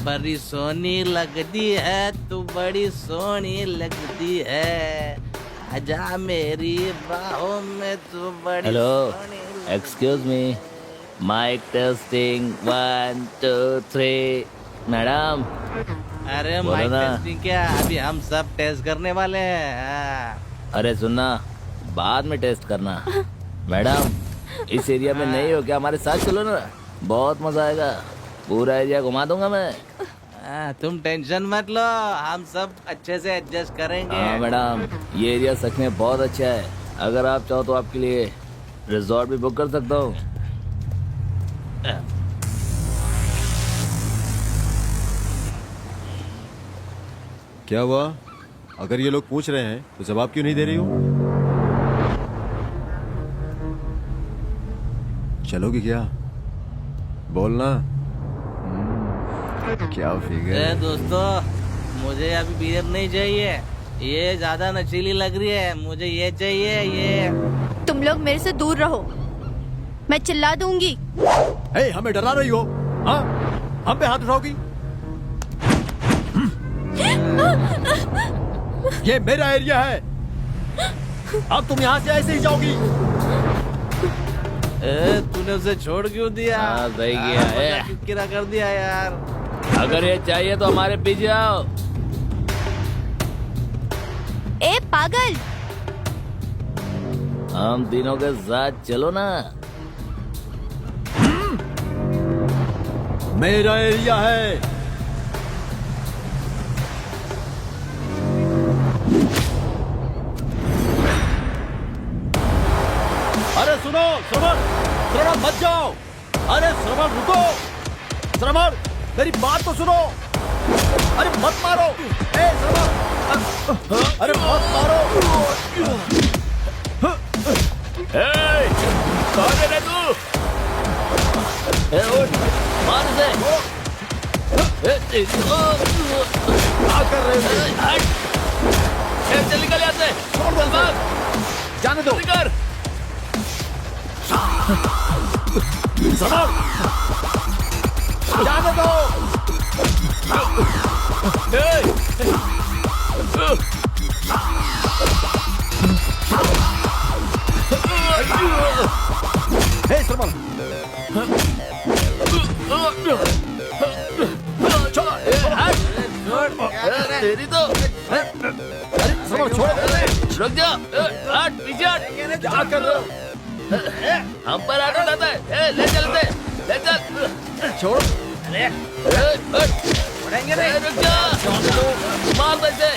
बड़ी सोनी लगती है, तू बड़ी सोनी लगती है। आजा मेरी बाहों में, तू बड़ी हेलो, सोनी लगती excuse me, mike testing 1 2 3। Madam है। अरे बोलो माइक ना। टेस्टिंग क्या, अभी हम सब टेस्ट करने वाले हैं। हाँ। अरे सुनना, बाद में टेस्ट करना। मैडम, इस एरिया में नहीं हो क्या? हमारे साथ चलो ना, बहुत मजा आएगा। पूरा एरिया घुमा दूंगा मैं। तुम टेंशन मत लो, हम सब अच्छे से एडजस्ट करेंगे। हाँ मैडम, ये एरिया सच में बहुत अच्छा है। अगर आप चाहो तो आपके लिए रिजॉर्ट भी बुक कर सकता हूँ। क्या हुआ? अगर ये लोग पूछ रहे हैं तो जवाब क्यों नहीं दे रही हो? चलोगी क्या? बोलना। क्या फिगर। दोस्तों, मुझे अभी बियर नहीं चाहिए, ये ज्यादा नशीली लग रही है। मुझे ये चाहिए, ये। तुम लोग मेरे से दूर रहो, मैं चिल्ला दूंगी। हे, हमें डरा रही हो? हाँ, हम पे हाथ उठाओगी? ये मेरा एरिया है, अब तुम यहाँ से ऐसे ही जाओगी। तूने उसे छोड़ क्यों दिया? हाँ, सही किया है। किरा कर दिया यार। अगर ये चाहिए तो हमारे पीछे आओ। ए पागल, हम तीनों के साथ चलो ना। मेरा एरिया है। अरे सुनो श्रवण, श्रवण मत जाओ। अरे श्रवण रुको, श्रवण मेरी बात तो सुनो। अरे मत मारो, ए श्रवण, अरे मत मारो। कौन है तू? मार से। क्या कर रहे हो? चल निकल यहाँ से। छोड़ दो, जाने दो। निकल। श्रवण, जाने दो। हे श्रवण, तेरी तो अरे श्रवण छोड़। रुक जा। हट पीछे हट। क्या कर रहे हो? हम पर हाथ उठाता है। ले चलते, ले चल। छोड़। पड़ेंगे नहीं। रुक जा। मार दो इसे।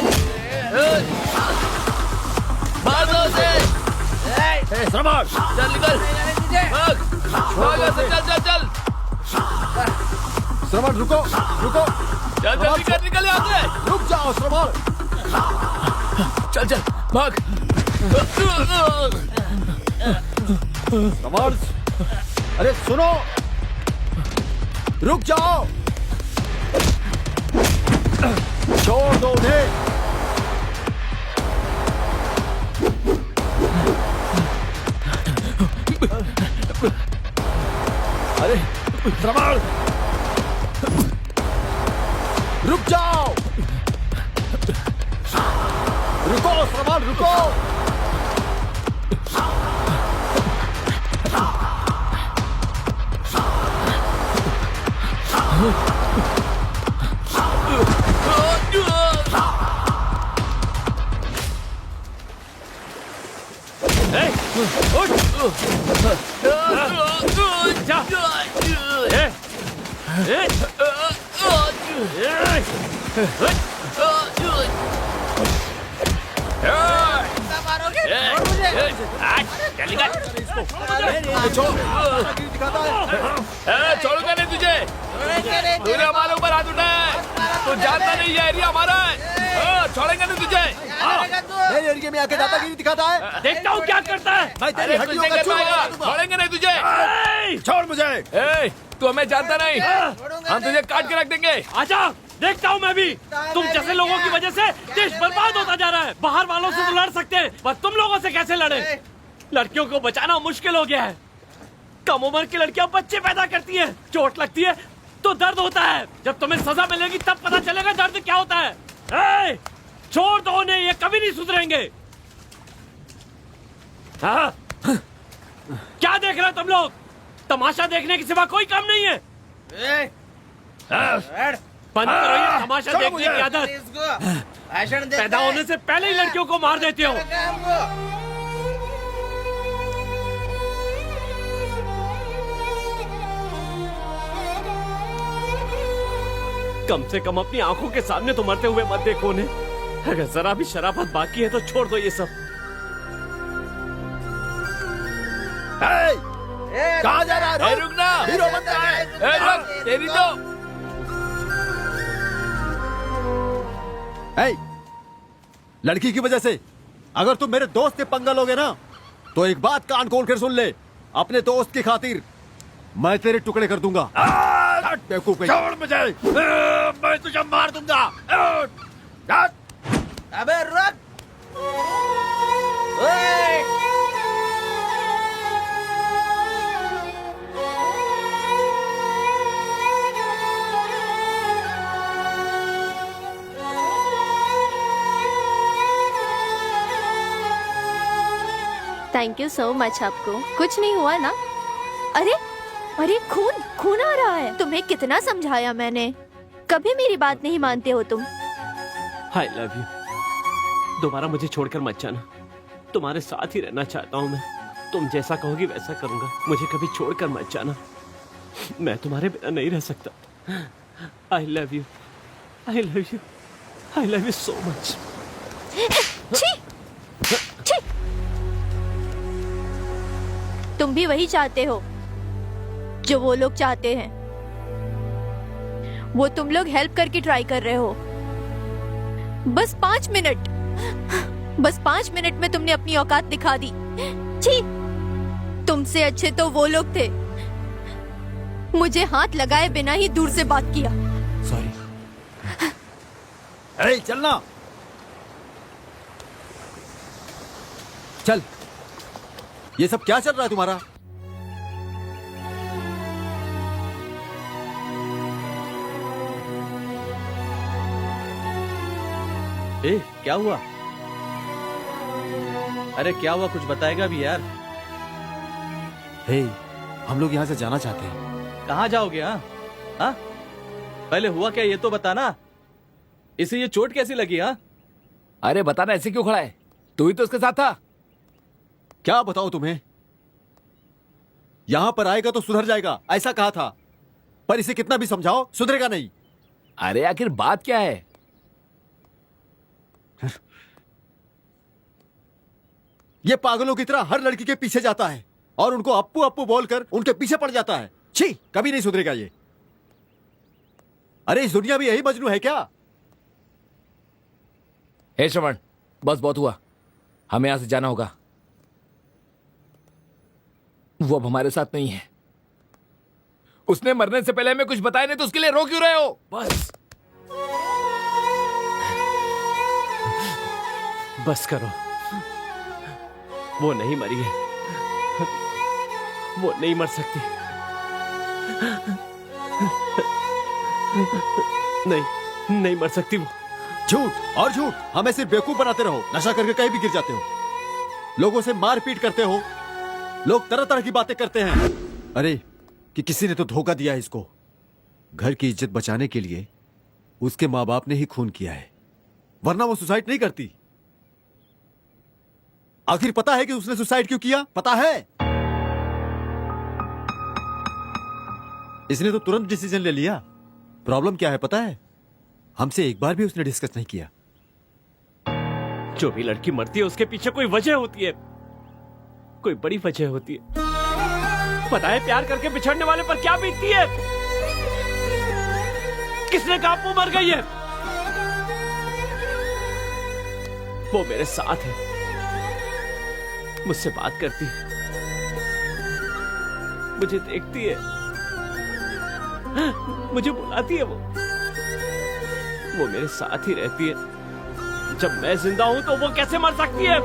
मार दो उसे। श्रवण, चल निकल। भाग। भाग ऐसे, चल चल चल। श्रवण रुको, रुको। चल जल्दी कर, निकल यहाँ से। रुक जाओ श्रवण। चल चल भाग। श्रवण, अरे सुनो, रुक जाओ। छोड़ दो उन्हें। अरे श्रवण, रुक जाओ। रुको श्रवण, रुको। छोड़ूंगा नहीं तुझे। तूने हमारे ऊपर हाथ उठाया है। तू जानता नहीं ये एरिया हमारा है। छोड़ेंगे नहीं तुझे। मेरे एरिया में आके दादागिरी दिखाता है। देखता हूँ क्या करता है। मैं तेरी अरे हड्डियों तुझे का कर चूरमा पाएगा। बना दूंगा। छोड़ेंगे नहीं तुझे। छोड़ मुझे। तू हमें जानता नहीं। हम तुझे काट के रख देंगे। आजा, देखता हूँ मैं भी। तुम जैसे लोगों की वजह से देश बर्बाद होता जा रहा है। बाहर वालों से तो लड़ सकते हैं, पर तुम लोगों से कैसे लड़े? लड़कियों को बचाना मुश्किल हो गया है। कम उम्र की लड़कियां बच्चे पैदा करती हैं, चोट लगती है तो दर्द होता है। जब तुम्हें सजा मिलेगी तब पता चलेगा दर्द क्या होता है। छोड़ दो उन्हें, ये कभी नहीं सुधरेंगे। हाँ? क्या देख रहे हो तुम लोग? तमाशा देखने के सिवा कोई काम नहीं है। बंद करो ये तमाशा देखने की आदत। पैदा होने से पहले ही लड़कियों को मार देते हो। कम से कम अपनी आंखों के सामने तो मरते हुए मत देखो उन्हें। अगर जरा भी शराफत बाकी है तो छोड़ दो ये सब। कहाँ जा रहा है? रुकना। हीरो बनता है। रुक, तेरी तो लड़की की वजह से अगर तुम मेरे दोस्त से पंगा लोगे ना, तो एक बात कान खोल कर सुन ले। अपने दोस्त की खातिर मैं तेरे टुकड़े कर दूंगा। बेवकूफ कहीं। छोड़ मुझे। मैं तुझे मार दूंगा। अबे रुक। Thank you so much. आपको कुछ नहीं हुआ ना? अरे अरे खून खून आ रहा है। तुम्हें कितना समझाया मैंने, कभी मेरी बात नहीं मानते हो तुम। आई लव यू। दोबारा मुझे छोड़कर मत जाना। तुम्हारे साथ ही रहना चाहता हूँ मैं। तुम जैसा कहोगी वैसा करूंगा। मुझे कभी छोड़कर मत जाना। मैं तुम्हारे बिना नहीं रह सकता। आई love you, I love you, I love you so much. छी! छी! तुम भी वही चाहते हो जो वो लोग चाहते हैं। वो तुम लोग हेल्प करके ट्राई कर रहे हो। बस 5 मिनट, बस 5 मिनट में तुमने अपनी औकात दिखा दी। छी! तुमसे अच्छे तो वो लोग थे, मुझे हाथ लगाए बिना ही दूर से बात किया। सॉरी। अरे चलना, चल। ये सब क्या चल रहा है तुम्हारा? ए, क्या हुआ? अरे क्या हुआ, कुछ बताएगा भी यार। हे, हम लोग यहाँ से जाना चाहते हैं। कहाँ जाओगे? हाँ, पहले हुआ क्या ये तो बताना। इसे ये चोट कैसी लगी? हाँ, अरे बताना, ऐसे क्यों खड़ा है? तू ही तो उसके साथ था। क्या बताओ तुम्हें? यहां पर आएगा तो सुधर जाएगा, ऐसा कहा था, पर इसे कितना भी समझाओ सुधरेगा नहीं। अरे आखिर बात क्या है? ये पागलों की तरह हर लड़की के पीछे जाता है और उनको अप्पू अप्पू बोलकर उनके पीछे पड़ जाता है। छी, कभी नहीं सुधरेगा ये। अरे इस दुनिया में यही मजनू है क्या? हे श्रवण, बस बहुत हुआ, हमें यहां से जाना होगा। वो अब हमारे साथ नहीं है। उसने मरने से पहले हमें कुछ बताया नहीं, तो उसके लिए रो क्यों रहे हो? बस बस करो। वो नहीं मरी है, वो नहीं मर सकती। नहीं, नहीं मर सकती वो। झूठ और झूठ, हमें सिर्फ बेवकूफ बनाते रहो। नशा करके कहीं भी गिर जाते हो, लोगों से मारपीट करते हो, लोग तरह तरह की बातें करते हैं। अरे कि किसी ने तो धोखा दिया है इसको। घर की इज्जत बचाने के लिए उसके माँ बाप ने ही खून किया है, वरना वो सुसाइड नहीं करती। आखिर पता है कि उसने सुसाइड क्यों किया? पता है? इसने तो तुरंत डिसीजन ले लिया। प्रॉब्लम क्या है पता है? हमसे एक बार भी उसने डिस्कस नहीं किया। जो भी लड़की मरती है उसके पीछे कोई वजह होती है, कोई बड़ी वजह होती है। पता है प्यार करके बिछड़ने वाले पर क्या बीतती है? किसने कहा वो मर गई है? वो मेरे साथ है, मुझसे बात करती है, मुझे देखती है, मुझे बुलाती है। वो मेरे साथ ही रहती है। जब मैं जिंदा हूं तो वो कैसे मर सकती है?